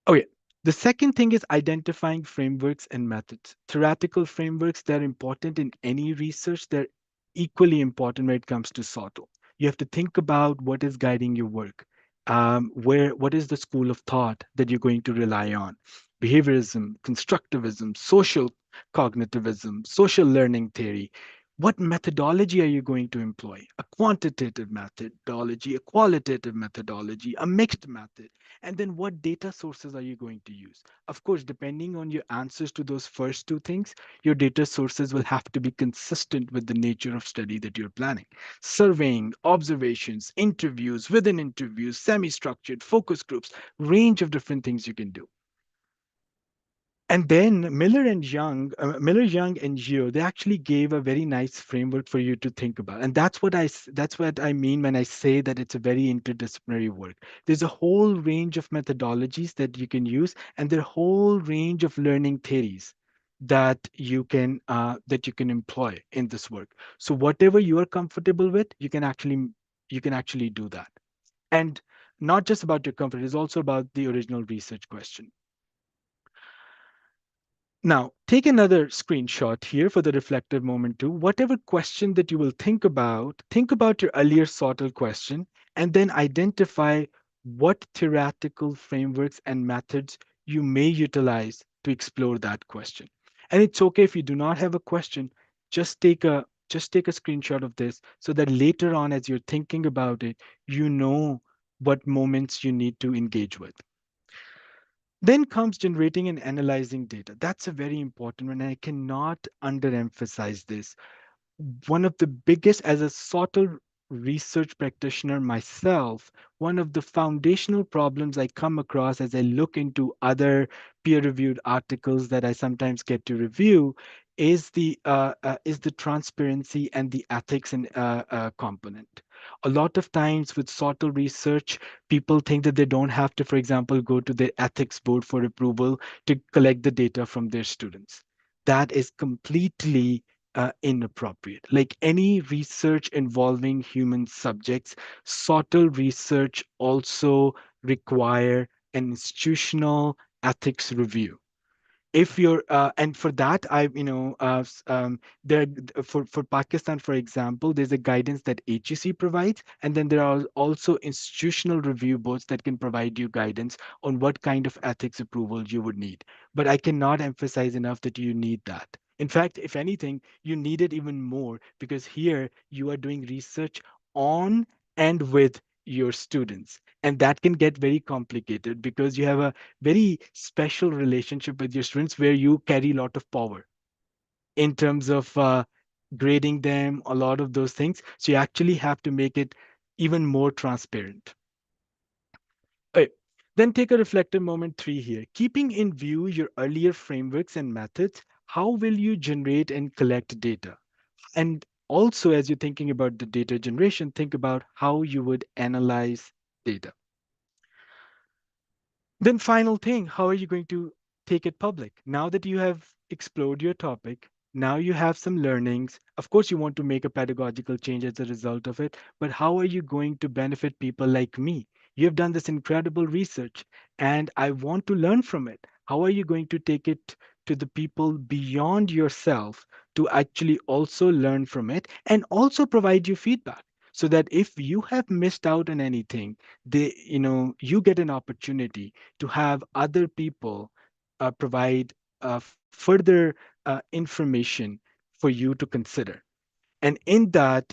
Okay. The second thing is identifying frameworks and methods. Theoretical frameworks, they're important in any research. They're equally important when it comes to SoTL. You have to think about what is guiding your work. What is the school of thought that you're going to rely on? Behaviorism, constructivism, social cognitivism, social learning theory. What methodology are you going to employ? A quantitative methodology, a qualitative methodology, a mixed method? And then what data sources are you going to use? Of course, depending on your answers to those first two things, your data sources will have to be consistent with the nature of study that you're planning. Surveying, observations, interviews, within interviews, semi-structured, focus groups, range of different things you can do. And then Miller, Young, and Geo, they actually gave a very nice framework for you to think about, and that's what I mean when I say that it's a very interdisciplinary work. There's a whole range of methodologies that you can use, and there are a whole range of learning theories that you can employ in this work. So whatever you are comfortable with, you can actually do that. And not just about your comfort, it's also about the original research question. Now, take another screenshot here for the reflective moment too. Whatever question that you will think about your earlier SoTL question, and then identify what theoretical frameworks and methods you may utilize to explore that question. And it's okay if you do not have a question, just take a screenshot of this so that later on, as you're thinking about it, you know what moments you need to engage with. Then comes generating and analyzing data. That's a very important one. And I cannot underemphasize this. One of the biggest, as a sort of research practitioner myself, one of the foundational problems I come across as I look into other peer-reviewed articles that I sometimes get to review is the transparency and the ethics and component. A lot of times with sort of research, people think that they don't have to, for example, go to the ethics board for approval to collect the data from their students. That is completely inappropriate. Like any research involving human subjects, SoTL research also require an institutional ethics review. If you're and for that I you know there for Pakistan, for example, there's a guidance that HEC provides, and then there are also institutional review boards that can provide you guidance on what kind of ethics approval you would need. But I cannot emphasize enough that you need that. In fact, if anything, you need it even more because here you are doing research on and with your students, and that can get very complicated because you have a very special relationship with your students where you carry a lot of power in terms of grading them, a lot of those things. So you actually have to make it even more transparent. Okay. Then take a reflective moment three here. Keeping in view your earlier frameworks and methods, how will you generate and collect data? And also, as you're thinking about the data generation, think about how you would analyze data. Then final thing, how are you going to take it public? Now that you have explored your topic, now you have some learnings. Of course, you want to make a pedagogical change as a result of it, but how are you going to benefit people like me? You have done this incredible research and I want to learn from it. How are you going to take it to the people beyond yourself to actually also learn from it and also provide you feedback, so that if you have missed out on anything, you get an opportunity to have other people provide further information for you to consider. And in that,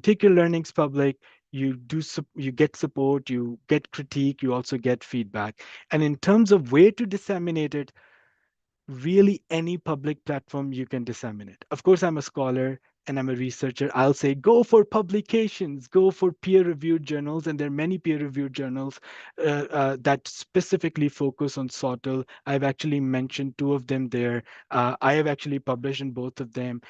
take your learnings public. You get support, you get critique, you also get feedback. And in terms of where to disseminate it, really any public platform you can disseminate. Of course, I'm a scholar and I'm a researcher. I'll say go for publications, go for peer-reviewed journals, and there are many peer-reviewed journals that specifically focus on SoTL. I've actually mentioned two of them there. I have actually published in both of them.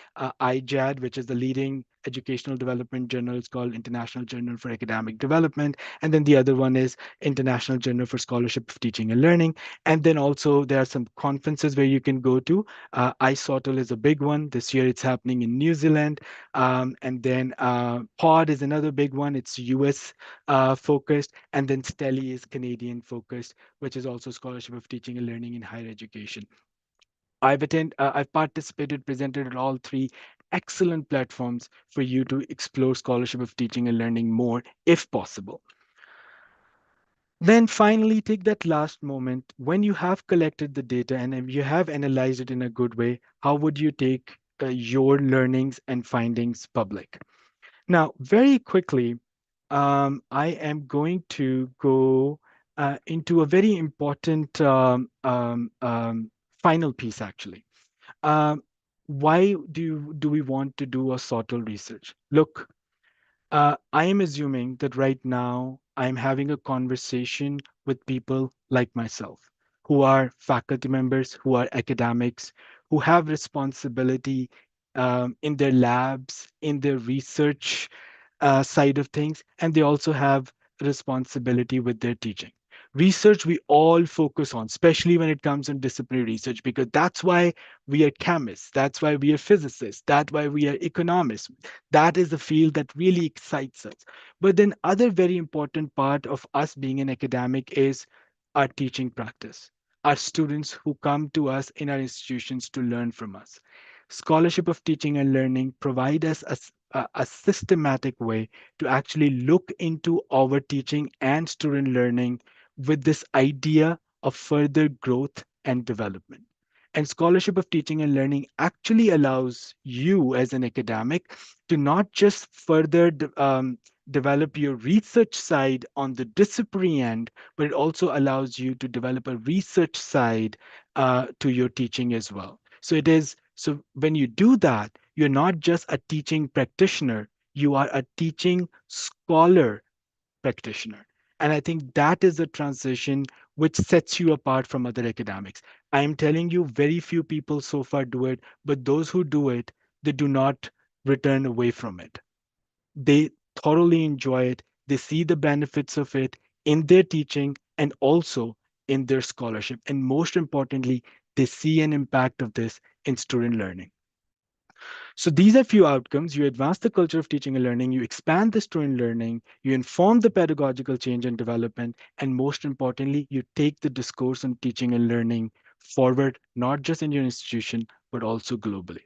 IJAD, which is the leading educational development journal, it's called International Journal for Academic Development, and then the other one is International Journal for Scholarship of Teaching and Learning. And then also there are some conferences where you can go to. iSoTL is a big one. This year it's happening in New Zealand. And then POD is another big one. It's US focused. And then STELI is Canadian focused, which is also Scholarship of Teaching and Learning in Higher Education. I've participated, presented at all three excellent platforms for you to explore scholarship of teaching and learning more if possible. Then finally, take that last moment when you have collected the data and if you have analyzed it in a good way. How would you take your learnings and findings public? Now, very quickly, I am going to go into a very important final piece, actually. Um, why do we want to do a SOTL research? Look, I am assuming that right now I'm having a conversation with people like myself, who are faculty members, who are academics, who have responsibility in their labs, in their research side of things, and they also have responsibility with their teaching. Research we all focus on, especially when it comes in disciplinary research, because that's why we are chemists, that's why we are physicists, that's why we are economists. That is the field that really excites us. But then other very important part of us being an academic is our teaching practice, our students who come to us in our institutions to learn from us. Scholarship of teaching and learning provide us a systematic way to actually look into our teaching and student learning with this idea of further growth and development. And scholarship of teaching and learning actually allows you as an academic to not just further develop your research side on the disciplinary end, but it also allows you to develop a research side to your teaching as well. So when you do that, you're not just a teaching practitioner, you are a teaching scholar practitioner. And I think that is the transition which sets you apart from other academics. I am telling you, very few people so far do it, but those who do it, they do not return away from it. They thoroughly enjoy it. They see the benefits of it in their teaching and also in their scholarship. And most importantly, they see an impact of this in student learning. So these are few outcomes. You advance the culture of teaching and learning, you expand the student learning, you inform the pedagogical change and development, and most importantly, you take the discourse on teaching and learning forward, not just in your institution, but also globally.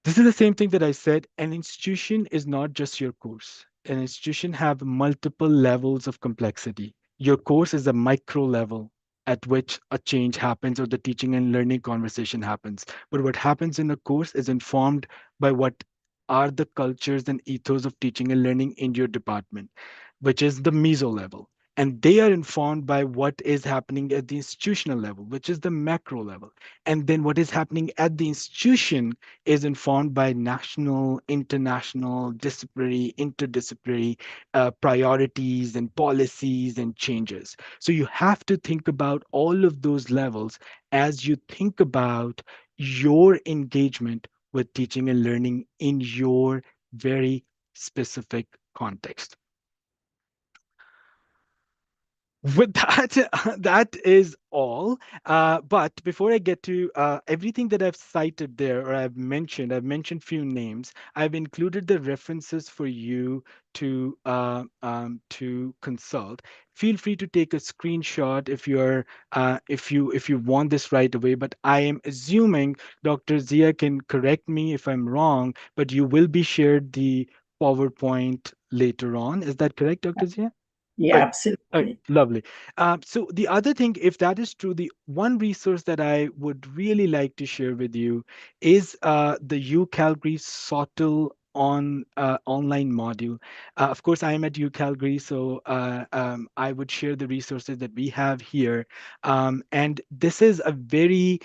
This is the same thing that I said. An institution is not just your course. An institution have multiple levels of complexity. Your course is a micro level at which a change happens or the teaching and learning conversation happens. But what happens in a course is informed by what are the cultures and ethos of teaching and learning in your department, which is the meso level. And they are informed by what is happening at the institutional level, which is the macro level. And then what is happening at the institution is informed by national, international, disciplinary, interdisciplinary priorities and policies and changes. So you have to think about all of those levels as you think about your engagement with teaching and learning in your very specific context. With that, that is all. But before I get to everything that I've cited there, or I've mentioned few names. I've included the references for you to consult. Feel free to take a screenshot if you're if you want this right away. But I am assuming Dr. Zia can correct me if I'm wrong. But you will be shared the PowerPoint later on. Is that correct, Dr. Zia? Yeah, Right. absolutely. Lovely. So the other thing, if that is true, the one resource that I would really like to share with you is the U Calgary SoTL online module. Of course, I am at U Calgary, so I would share the resources that we have here. And this is a very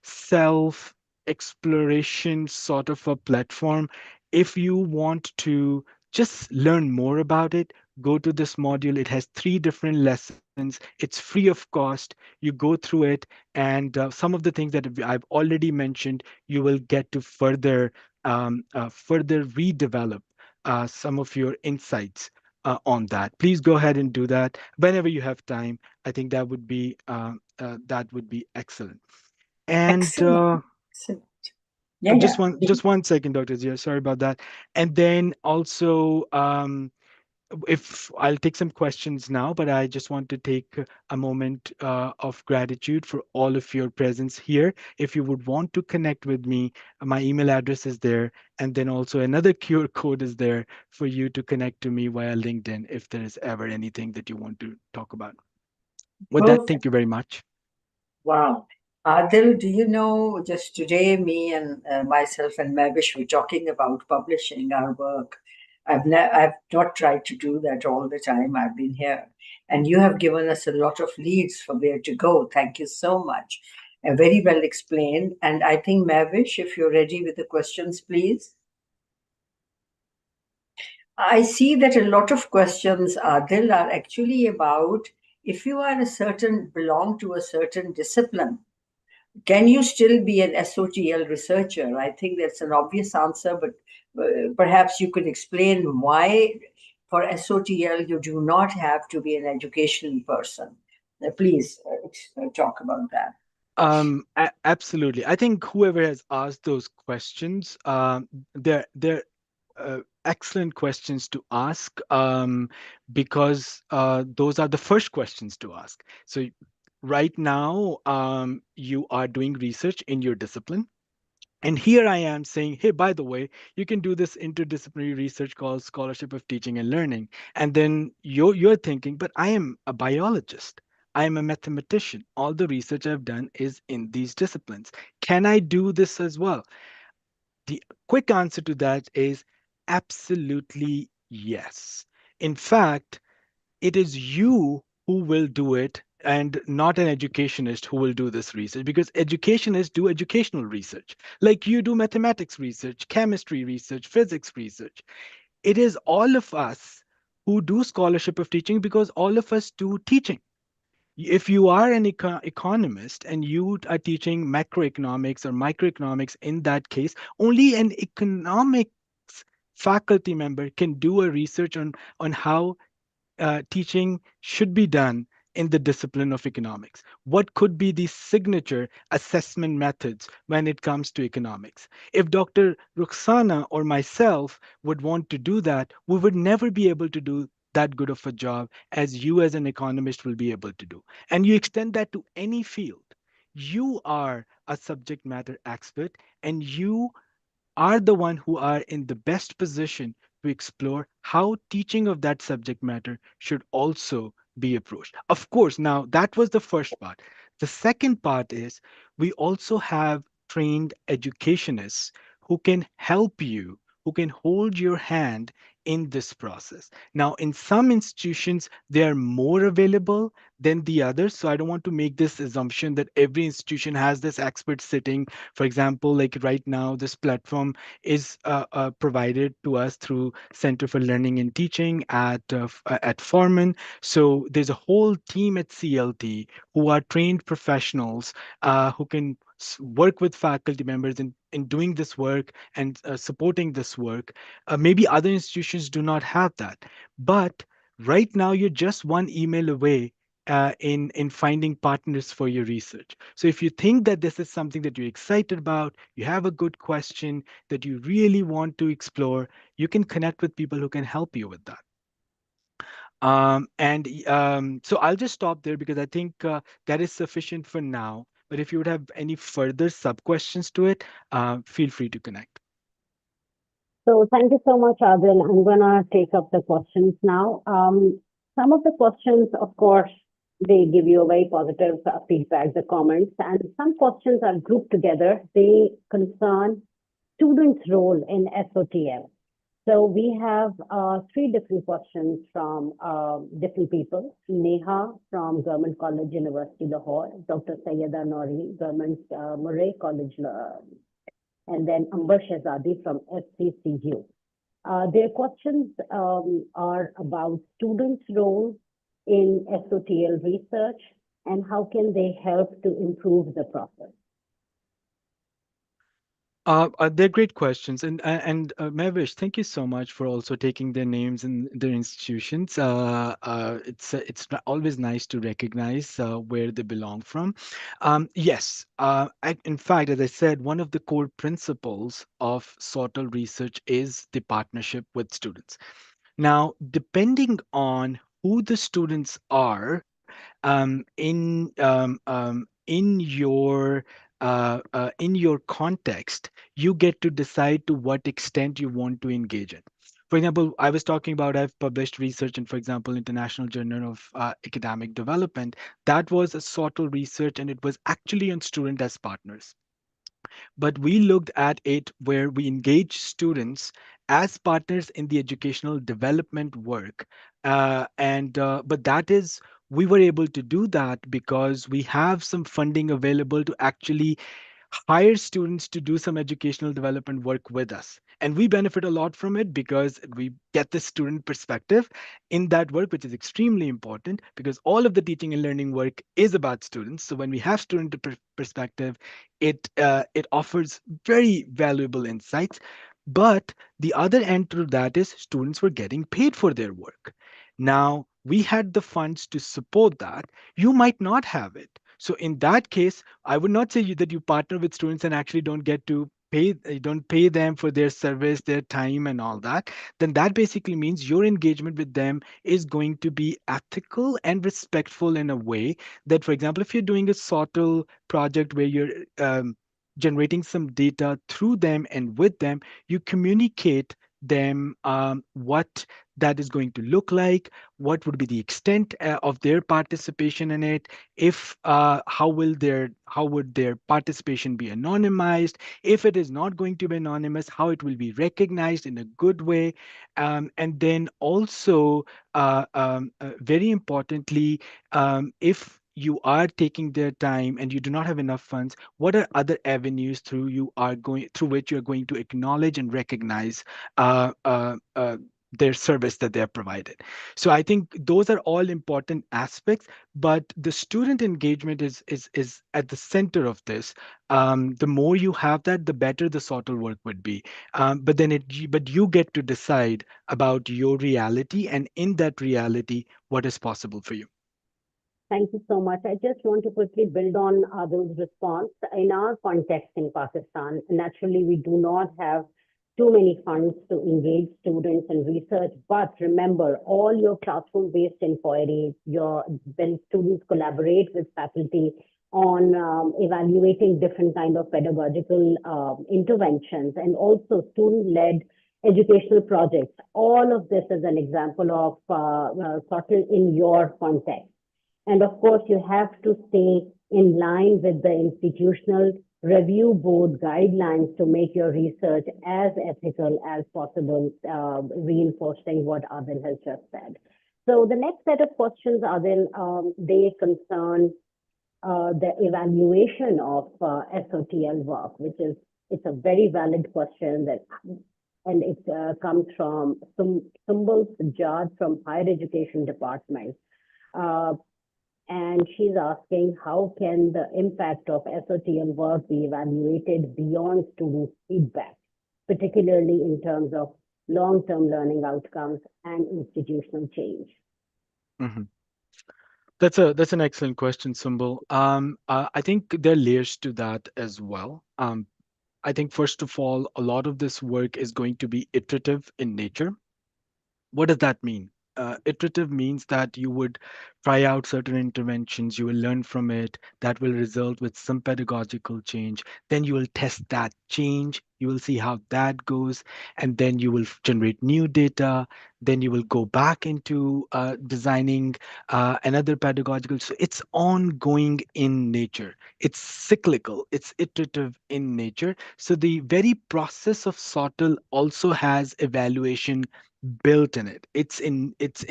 self exploration sort of a platform. If you want to just learn more about it, go to this module. It has three different lessons. It's free of cost. You go through it, and some of the things that I've already mentioned, you will get to further redevelop some of your insights on that. Please go ahead and do that whenever you have time. I think that would be excellent. And Excellent. Excellent. Yeah, just yeah. one second, Dr. Zia. Sorry about that. And then also, if I'll take some questions now, but I just want to take a moment of gratitude for all of your presence here. If you would want to connect with me, my email address is there. And then also another QR code is there for you to connect to me via LinkedIn if there is ever anything that you want to talk about. With that, Perfect. thank you very much. Wow. Adil, do you know, just today, me and myself and Mavish were talking about publishing our work. I've not tried to do that all the time I've been here. And you have given us a lot of leads for where to go. Thank you so much. Very well explained. And I think, Mavish, if you're ready with the questions, please. I see that a lot of questions, Adil, are actually about if you are a certain, belong to a certain discipline, can you still be an SOTL researcher? I think that's an obvious answer, but perhaps you could explain why for SOTL you do not have to be an educational person. Please talk about that. Absolutely. I think whoever has asked those questions, they're excellent questions to ask, because those are the first questions to ask. So right now, you are doing research in your discipline. And here I am saying, hey, by the way, you can do this interdisciplinary research called Scholarship of Teaching and Learning. And then you're thinking, but I am a biologist. I am a mathematician. All the research I've done is in these disciplines. Can I do this as well? The quick answer to that is absolutely yes. In fact, it is you who will do it and not an educationist who will do this research, because educationists do educational research like you do mathematics research, chemistry research, physics research. It is all of us who do scholarship of teaching because all of us do teaching. If you are an economist and you are teaching macroeconomics or microeconomics, in that case only an economics faculty member can do a research on how teaching should be done in the discipline of economics. What could be the signature assessment methods when it comes to economics? If Dr. Ruxana or myself would want to do that, we would never be able to do that good of a job as you as an economist will be able to do. And you extend that to any field. You are a subject matter expert, and you are the one who are in the best position to explore how teaching of that subject matter should also be approached. Of course, now that was the first part. The second part is we also have trained educationists who can help you, who can hold your hand in this process. Now, in some institutions, they are more available than the others. So I don't want to make this assumption that every institution has this expert sitting. For example, like right now, this platform is provided to us through Center for Learning and Teaching at Forman. So there's a whole team at CLT who are trained professionals who can work with faculty members in doing this work and supporting this work. Maybe other institutions do not have that, but Right now, you're just one email away in finding partners for your research. So if you think that this is something that you're excited about, you have a good question that you really want to explore, you can connect with people who can help you with that. So I'll just stop there because I think that is sufficient for now. But if you would have any further sub questions to it, feel free to connect. So thank you so much, Adil. I'm gonna take up the questions now. Some of the questions, of course, they give you a very positive feedback, the comments, and some questions are grouped together. They concern students' role in SOTL. So we have three different questions from different people. Neha from Government College, University, Lahore, Dr. Sayyeda Nouri, Government Murray College, and then Amber Shehzadi from FCCU. Their questions are about students' role in SOTL research and how can they help to improve the process. They're great questions, and Mavish, thank you so much for also taking their names and their institutions. Always nice to recognize where they belong from. Yes, in fact, as I said, one of the core principles of SoTL research is the partnership with students. Now, depending on who the students are, in your context, you get to decide to what extent you want to engage it. For example, I was talking about I've published research in, for example, International Journal of Academic Development. That was a SoTL research, and it was actually on student as partners, but we looked at it where we engage students as partners in the educational development work. But that is, we were able to do that because we have some funding available to actually hire students to do some educational development work with us. And we benefit a lot from it because we get the student perspective in that work, which is extremely important because all of the teaching and learning work is about students. So when we have student perspective, it offers very valuable insights. But the other end to that is students were getting paid for their work. Now we had the funds to support that. You might not have it. So in that case, I would not say that you partner with students and actually don't get to pay, you don't pay them for their service, their time, and all that. Then that basically means your engagement with them is going to be ethical and respectful in a way that, for example, if you're doing a SoTL project where you're generating some data through them and with them, you communicate them what that is going to look like, what would be the extent of their participation in it, if how would their participation be anonymized, if it is not going to be anonymous, how it will be recognized in a good way, and then also very importantly, if you are taking their time and you do not have enough funds, what are other avenues through which you're going to acknowledge and recognize their service that they have provided. So I think those are all important aspects, but the student engagement is at the center of this. The more you have that, the better the SoTL work would be. But you get to decide about your reality, and in that reality, what is possible for you. Thank you so much. I just want to quickly build on Adil's response. In our context in Pakistan, naturally, we do not have too many funds to engage students in research. But remember, all your classroom-based inquiries, when students collaborate with faculty on evaluating different kind of pedagogical interventions and also student-led educational projects, all of this is an example of sort of in your context. And of course, you have to stay in line with the institutional review board guidelines to make your research as ethical as possible, reinforcing what Adil has just said. So the next set of questions, Adil, they concern the evaluation of SOTL work, which is it's a very valid question that, and it comes from Sumbul Sajjad from Higher Education Department. Uh, and she's asking how can the impact of SOTL work be evaluated beyond student feedback, particularly in terms of long-term learning outcomes and institutional change. Mhm. That's an excellent question, Sumbul. I think there are layers to that as well. I think first of all, a lot of this work is going to be iterative in nature. What does that mean? Iterative means that you would try out certain interventions, you will learn from it, that will result with some pedagogical change. Then you will test that change, you will see how that goes, and then you will generate new data. Then you will go back into designing another pedagogical. So it's ongoing in nature, it's cyclical, it's iterative in nature. So the very process of SoTL also has evaluation built in it. In its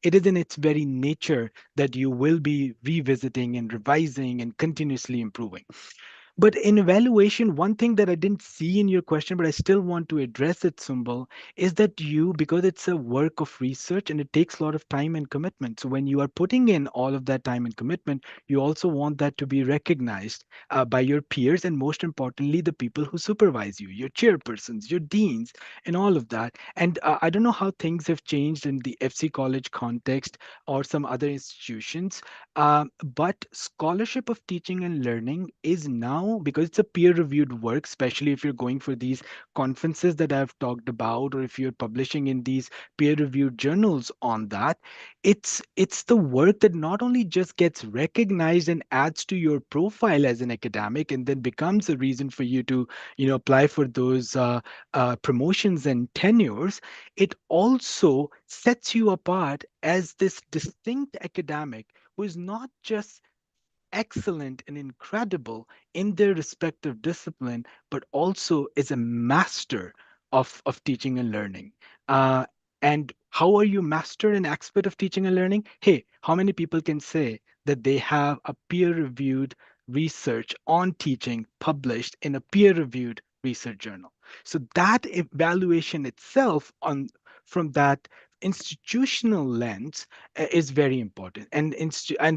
it is in its very nature that you will be revisiting and revising and continuously improving. But in evaluation, one thing that I didn't see in your question, but I still want to address it, Sumbal, is that because it's a work of research and it takes a lot of time and commitment. So when you are putting in all of that time and commitment, you also want that to be recognized by your peers and most importantly, the people who supervise you, your chairpersons, your deans, and all of that. And I don't know how things have changed in the FC College context or some other institutions, but scholarship of teaching and learning is now, because it's a peer reviewed work, especially if you're going for these conferences that I've talked about, or if you're publishing in these peer reviewed journals on that, it's the work that not only just gets recognized and adds to your profile as an academic and then becomes a reason for you to apply for those promotions and tenures. It also sets you apart as this distinct academic who is not just excellent and incredible in their respective discipline, but also is a master of teaching and learning. Uh, and how are you master and expert of teaching and learning? Hey, how many people can say that they have a peer-reviewed research on teaching published in a peer-reviewed research journal? So that evaluation itself on from that institutional lens is very important. And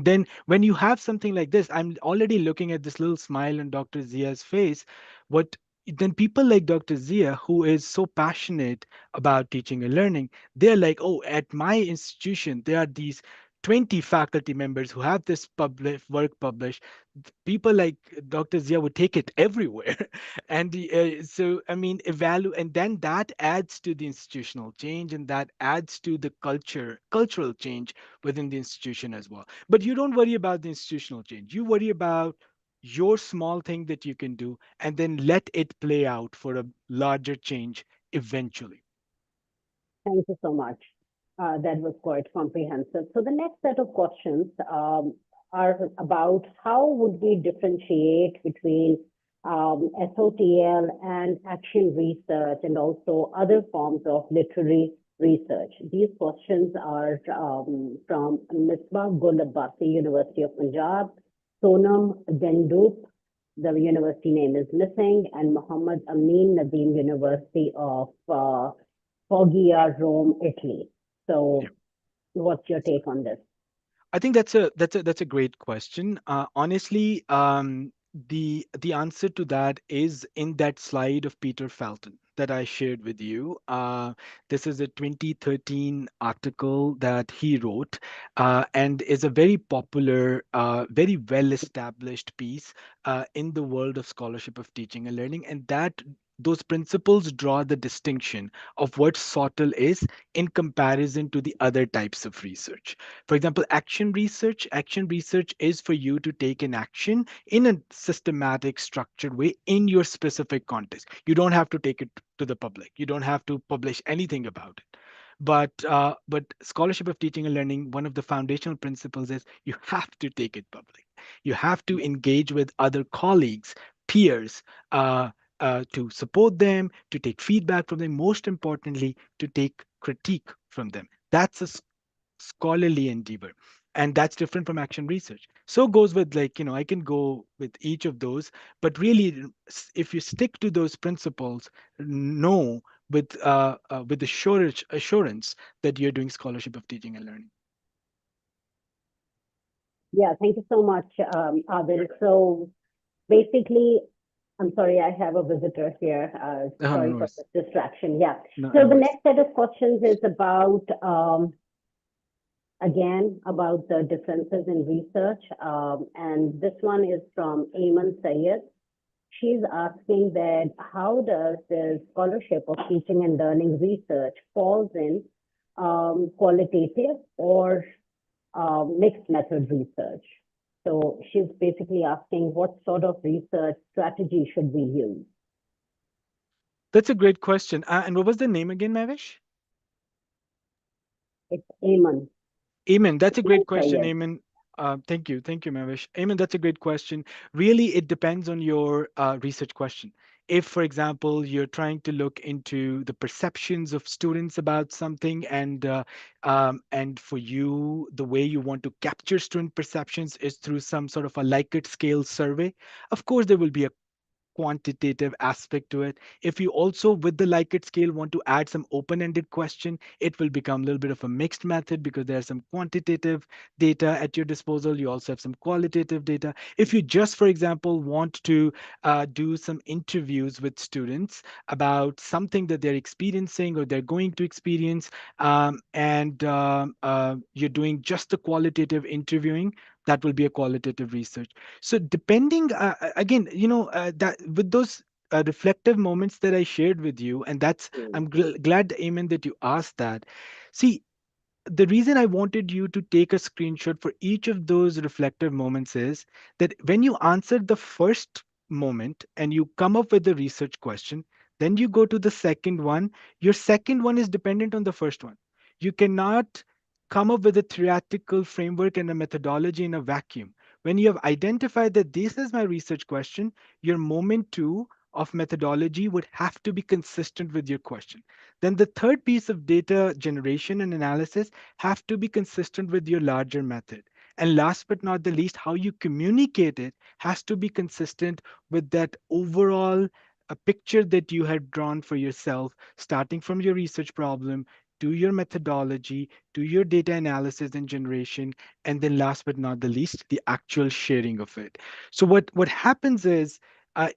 then when you have something like this, I'm already looking at this little smile on Dr. Zia's face. What then people like Dr. Zia, who is so passionate about teaching and learning, they're like, oh, at my institution, there are these 20 faculty members who have this work published. People like Dr. Zia would take it everywhere. So, I mean, and then that adds to the institutional change and that adds to the cultural change within the institution as well. But you don't worry about the institutional change. You worry about your small thing that you can do and then let it play out for a larger change eventually. Thank you so much. That was quite comprehensive. So the next set of questions are about how would we differentiate between SOTL and action research and also other forms of literary research. These questions are from Misbah Gul Abbasi, University of Punjab, Sonam Dendup, the university name is missing, and Muhammad Amin Nadeem, University of Foggia, Rome, Italy. So, what's your take on this? I think that's a great question. Honestly, the answer to that is in that slide of Peter Felton that I shared with you. This is a 2013 article that he wrote, and is a very popular, very well-established piece in the world of scholarship of teaching and learning, and that those principles draw the distinction of what SOTL is in comparison to the other types of research. For example, action research is for you to take an action in a systematic, structured way in your specific context. You don't have to take it to the public. You don't have to publish anything about it. But scholarship of teaching and learning, one of the foundational principles is you have to take it public. You have to engage with other colleagues, peers, uh, to support them, to take feedback from them, most importantly, to take critique from them. That's a scholarly endeavor, and that's different from action research. So goes with, like, I can go with each of those, but really, if you stick to those principles, know with assurance that you're doing scholarship of teaching and learning. Yeah, thank you so much, Abel. So, basically, I'm sorry, I have a visitor here. Oh, no Sorry for worries. the distraction. Yeah. No, So no the worries. next set of questions is about again about the differences in research. And this one is from Ayman Sayed. She's asking that how does the scholarship of teaching and learning research falls in qualitative or mixed method research? So she's basically asking what sort of research strategy should we use? That's a great question. And what was the name again, Mavish? It's Aman. Amen. That's a Aman great question, Sayed. Amen. Thank you. Thank you, Mavish. Amen. That's a great question. Really, it depends on your research question. If, for example, you're trying to look into the perceptions of students about something, and for you, the way you want to capture student perceptions is through some sort of a Likert scale survey, of course, there will be a quantitative aspect to it. If you also, with the Likert scale, want to add some open-ended question, it will become a little bit of a mixed method because there's some quantitative data at your disposal. You also have some qualitative data. If you just, for example, want to do some interviews with students about something that they're experiencing or they're going to experience, and you're doing just the qualitative interviewing, that will be a qualitative research. So depending, again, that with those reflective moments that I shared with you, and that's Hmm. I'm glad, Amen, that you asked that. See, the reason I wanted you to take a screenshot for each of those reflective moments is that when you answer the first moment and you come up with the research question, then you go to the second one. Your second one is dependent on the first one. You cannot come up with a theoretical framework and a methodology in a vacuum. When you have identified that this is my research question, your moment two of methodology would have to be consistent with your question. Then the third piece of data generation and analysis have to be consistent with your larger method. And last but not the least, how you communicate it has to be consistent with that overall picture that you had drawn for yourself, starting from your research problem to your methodology, to your data analysis and generation, and then last but not the least, the actual sharing of it. So what happens is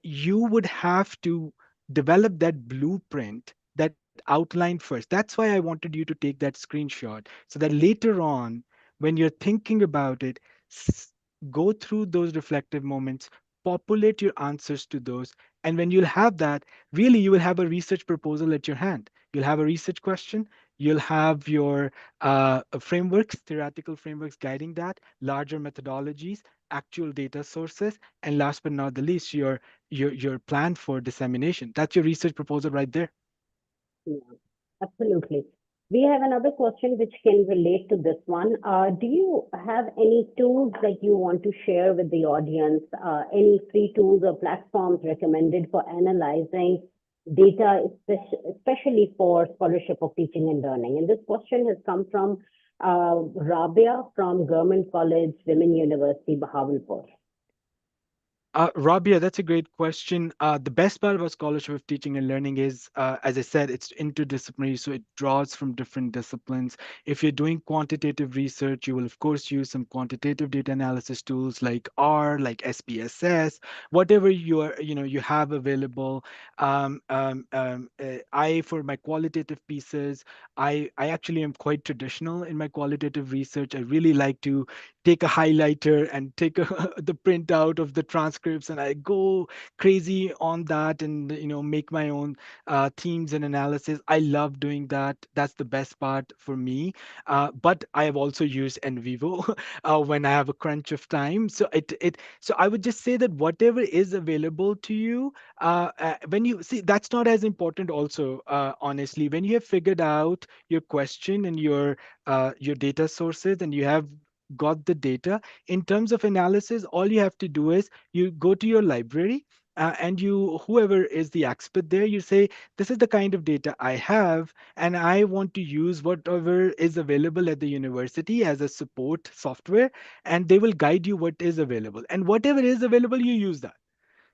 you would have to develop that blueprint, that outline first. That's why I wanted you to take that screenshot so that later on, when you're thinking about it, s- go through those reflective moments, populate your answers to those. And when you'll have that, really, you will have a research proposal at your hand. You'll have a research question. You'll have your frameworks, theoretical frameworks guiding that, larger methodologies, actual data sources, and last but not the least, your plan for dissemination. That's your research proposal right there. Yeah, absolutely. We have another question which can relate to this one. Do you have any tools that you want to share with the audience? Any free tools or platforms recommended for analyzing data, especially for scholarship of teaching and learning? And this question has come from Rabia from Government College, Women University, Bahawalpur. Rabia, that's a great question. The best part about scholarship of teaching and learning is, as I said, it's interdisciplinary, so it draws from different disciplines. If you're doing quantitative research, you will of course use some quantitative data analysis tools like R, like SPSS, whatever you have available. I, for my qualitative pieces, I actually am quite traditional in my qualitative research. I really like to take a highlighter and take the printout of the transcripts, and I go crazy on that, and make my own themes and analysis. I love doing that. That's the best part for me. But I have also used NVivo when I have a crunch of time. So I would just say that whatever is available to you, when you see, that's not as important also, honestly. When you have figured out your question and your data sources, and you have got the data in terms of analysis, all you have to do is you go to your library, and you, whoever is the expert there, you say, this is the kind of data I have, and I want to use whatever is available at the university as a support software, and they will guide you what is available, and whatever is available, you use that.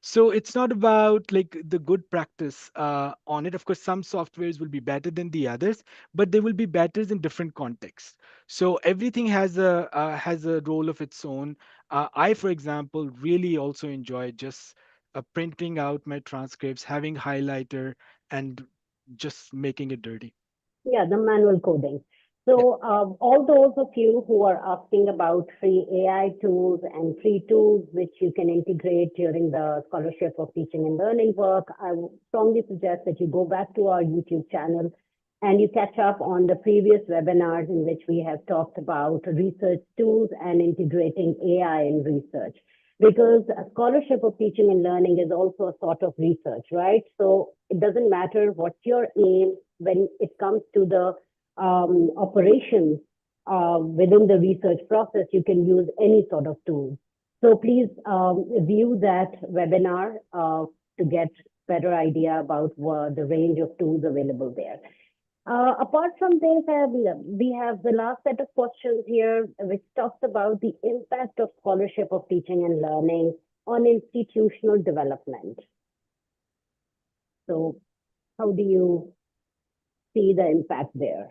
So it's not about like the good practice on it. Of course, some softwares will be better than the others, but they will be better in different contexts. So everything has a role of its own. I, for example, really also enjoy just printing out my transcripts, having highlighter, and just making it dirty. Yeah, the manual coding. So, all those of you who are asking about free AI tools and free tools which you can integrate during the Scholarship of Teaching and Learning work, I would strongly suggest that you go back to our YouTube channel and you catch up on the previous webinars in which we have talked about research tools and integrating AI in research. Because a Scholarship of Teaching and Learning is also a sort of research, right? So it doesn't matter what your aim when it comes to the operations within the research process, you can use any sort of tool. So please view that webinar to get better idea about the range of tools available there. Apart from this, we have the last set of questions here, which talks about the impact of Scholarship of Teaching and Learning on institutional development. So how do you see the impact there?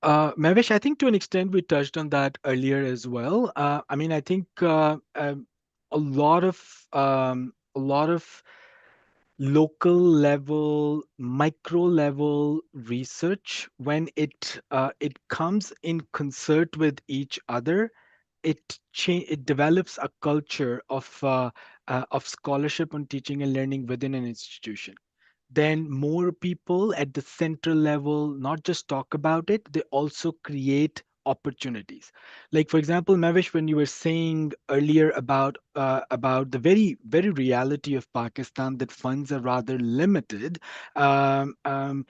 Mavish, I think to an extent we touched on that earlier as well. I mean, I think a lot of local level, micro level research, when it comes in concert with each other, it develops a culture of scholarship on teaching and learning within an institution. Then more people at the central level not just talk about it, they also create opportunities. Like for example, Mavish, when you were saying earlier about the very reality of Pakistan, that funds are rather limited, um, um,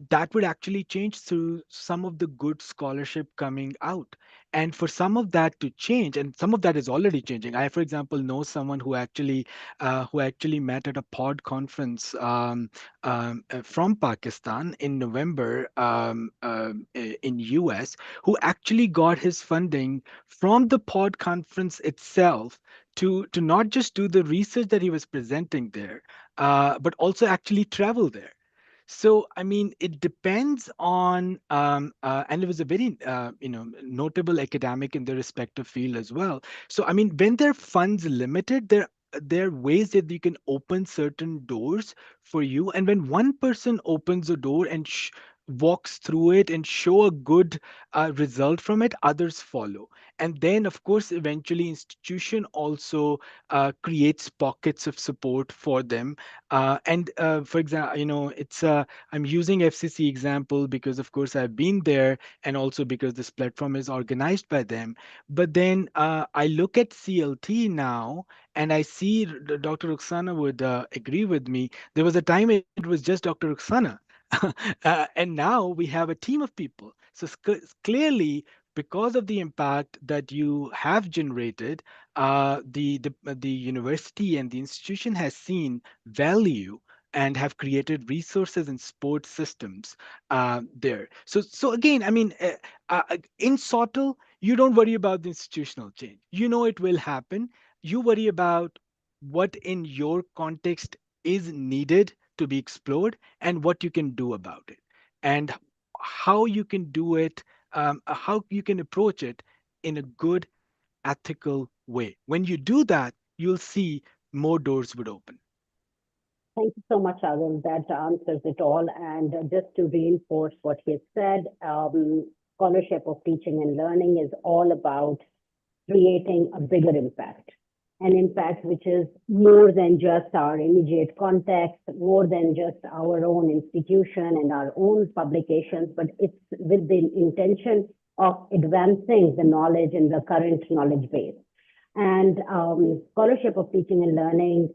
that would actually change through some of the good scholarship coming out. And for some of that to change, and some of that is already changing. I, for example, know someone who actually met at a pod conference from Pakistan in November in US, who actually got his funding from the pod conference itself to not just do the research that he was presenting there, but also actually travel there. So, I mean, it depends on, and it was a very, notable academic in their respective field as well. So, I mean, when their funds limited, there are ways that you can open certain doors for you. And when one person opens a door and walks through it and show a good result from it, others follow. And then, of course, eventually institution also creates pockets of support for them. And for example, I'm using FCC example because, of course, I've been there, and also because this platform is organized by them. But then I look at CLT now, and I see Dr. Ruxana would agree with me. There was a time it was just Dr. Ruxana. And now we have a team of people. So clearly, because of the impact that you have generated, the university and the institution has seen value and have created resources and support systems there. So again, I mean, in SoTL, you don't worry about the institutional change. You know it will happen. You worry about what in your context is needed to be explored and what you can do about it, and how you can do it, how you can approach it in a good, ethical way. When you do that, you'll see more doors would open. Thank you so much, Arun. That answers it all. And just to reinforce what he said, Scholarship of Teaching and Learning is all about creating a bigger impact, an impact which is more than just our immediate context, more than just our own institution and our own publications, but it's with the intention of advancing the knowledge in the current knowledge base. And Scholarship of Teaching and Learning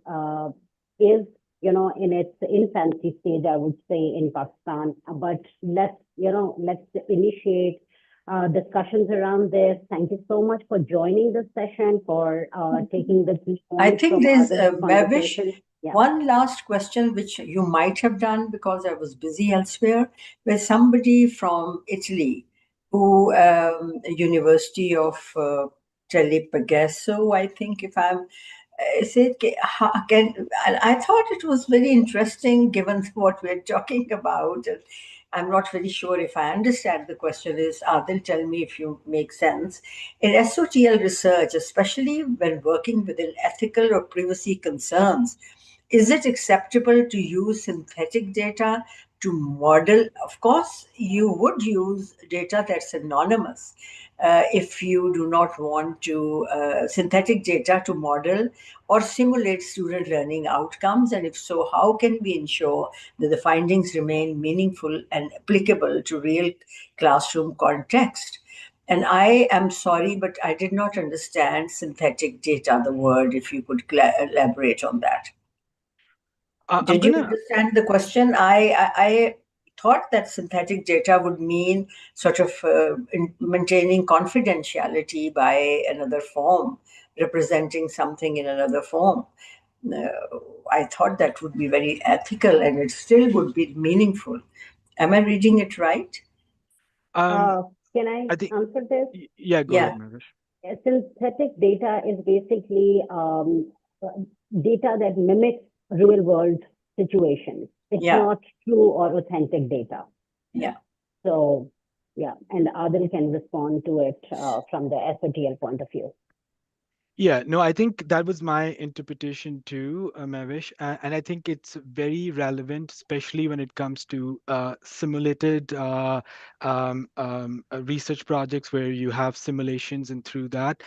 is, in its infancy stage, I would say, in Pakistan. But let's initiate discussions around this. Thank you so much for joining this session, for taking the key points. I think there's Mavish, Yeah. one last question which you might have done because I was busy elsewhere, where somebody from Italy, who University of Telepagesso, I think, if I'm said, and I thought it was very interesting given what we're talking about. I'm not very sure if I understand the question is, Adil, tell me if you make sense. In SOTL research, especially when working within ethical or privacy concerns, is it acceptable to use synthetic data to model. Of course, you would use data that's anonymous if you do not want to synthetic data to model or simulate student learning outcomes. And if so, how can we ensure that the findings remain meaningful and applicable to real classroom context? And I am sorry, but I did not understand synthetic data, the word, if you could elaborate on that. I'm Did you gonna understand the question? I thought that synthetic data would mean sort of maintaining confidentiality by another form, representing something in another form. Uh, I thought that would be very ethical and it still would be meaningful. Am I reading it right? um Can I I think answer this? yeah, go Yeah, ahead, Mavish. Synthetic data is basically data that mimics real world situations. It's yeah, not true or authentic data. yeah. So, yeah, and Adil can respond to it from the SoTL point of view. Yeah, no, I think that was my interpretation too, Mavish, and I think it's very relevant, especially when it comes to simulated research projects where you have simulations, and through that,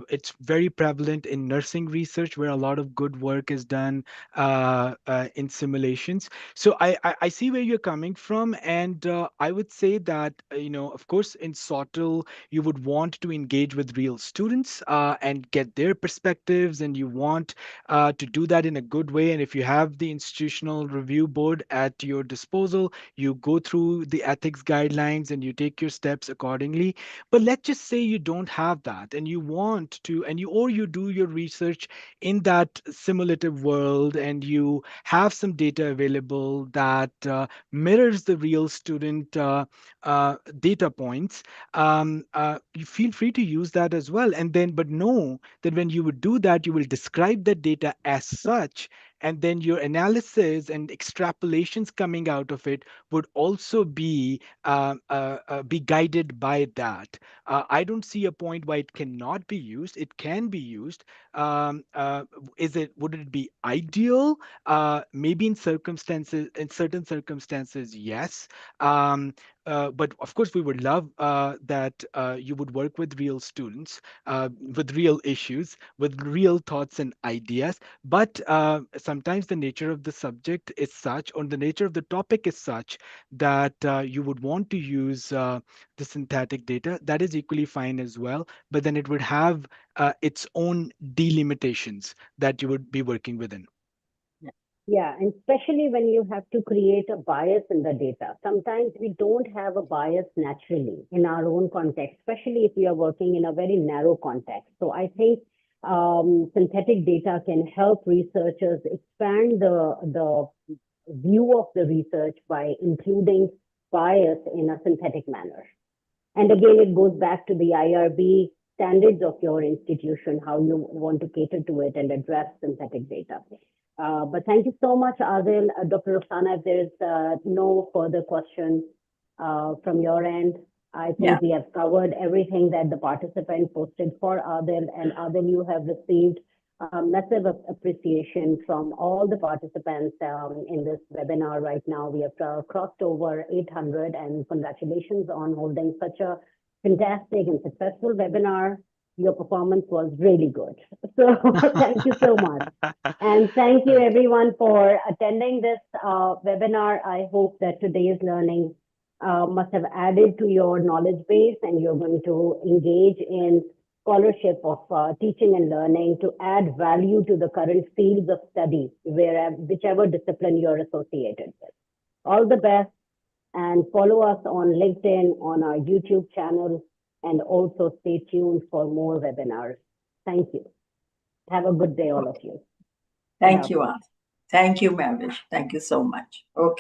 it's very prevalent in nursing research where a lot of good work is done in simulations. So I see where you're coming from, and I would say that of course, in SOTL you would want to engage with real students and get their perspectives, and you want to do that in a good way. And if you have the institutional review board at your disposal, you go through the ethics guidelines and you take your steps accordingly. But let's just say you don't have that, and you want to, and you do your research in that simulative world, and you have some data available that mirrors the real student data points. You feel free to use that as well. And then, but know that when you would do that, you will describe the data as such. And then your analysis and extrapolations coming out of it would also be guided by that. I don't see a point why it cannot be used. It can be used. Would it be ideal? Maybe in certain circumstances, yes. Um, but of course, we would love that you would work with real students, with real issues, with real thoughts and ideas. But sometimes the nature of the subject is such, or the nature of the topic is such, that you would want to use the synthetic data. That is equally fine as well. But then it would have its own delimitations that you would be working within. Yeah, and especially when you have to create a bias in the data. Sometimes we don't have a bias naturally in our own context, especially if we are working in a very narrow context. So I think synthetic data can help researchers expand the view of the research by including bias in a synthetic manner. And again, it goes back to the IRB standards of your institution, how you want to cater to it and address synthetic data. But thank you so much, Adil. Dr. Roxana, if there's no further questions from your end, I Yeah. think we have covered everything that the participant posted for Adil. And Adil, you have received massive appreciation from all the participants in this webinar right now. We have crossed over 800, and congratulations on holding such a fantastic and successful webinar. Your performance was really good. So thank you so much. And thank you everyone for attending this webinar. I hope that today's learning must have added to your knowledge base, and you're going to engage in scholarship of teaching and learning to add value to the current fields of study, whichever discipline you're associated with. All the best, and follow us on LinkedIn, on our YouTube channel, and also stay tuned for more webinars. Thank you. Have a good day, all of you. Thank you, Aunt. Thank you, Mavish. Thank you so much. Okay.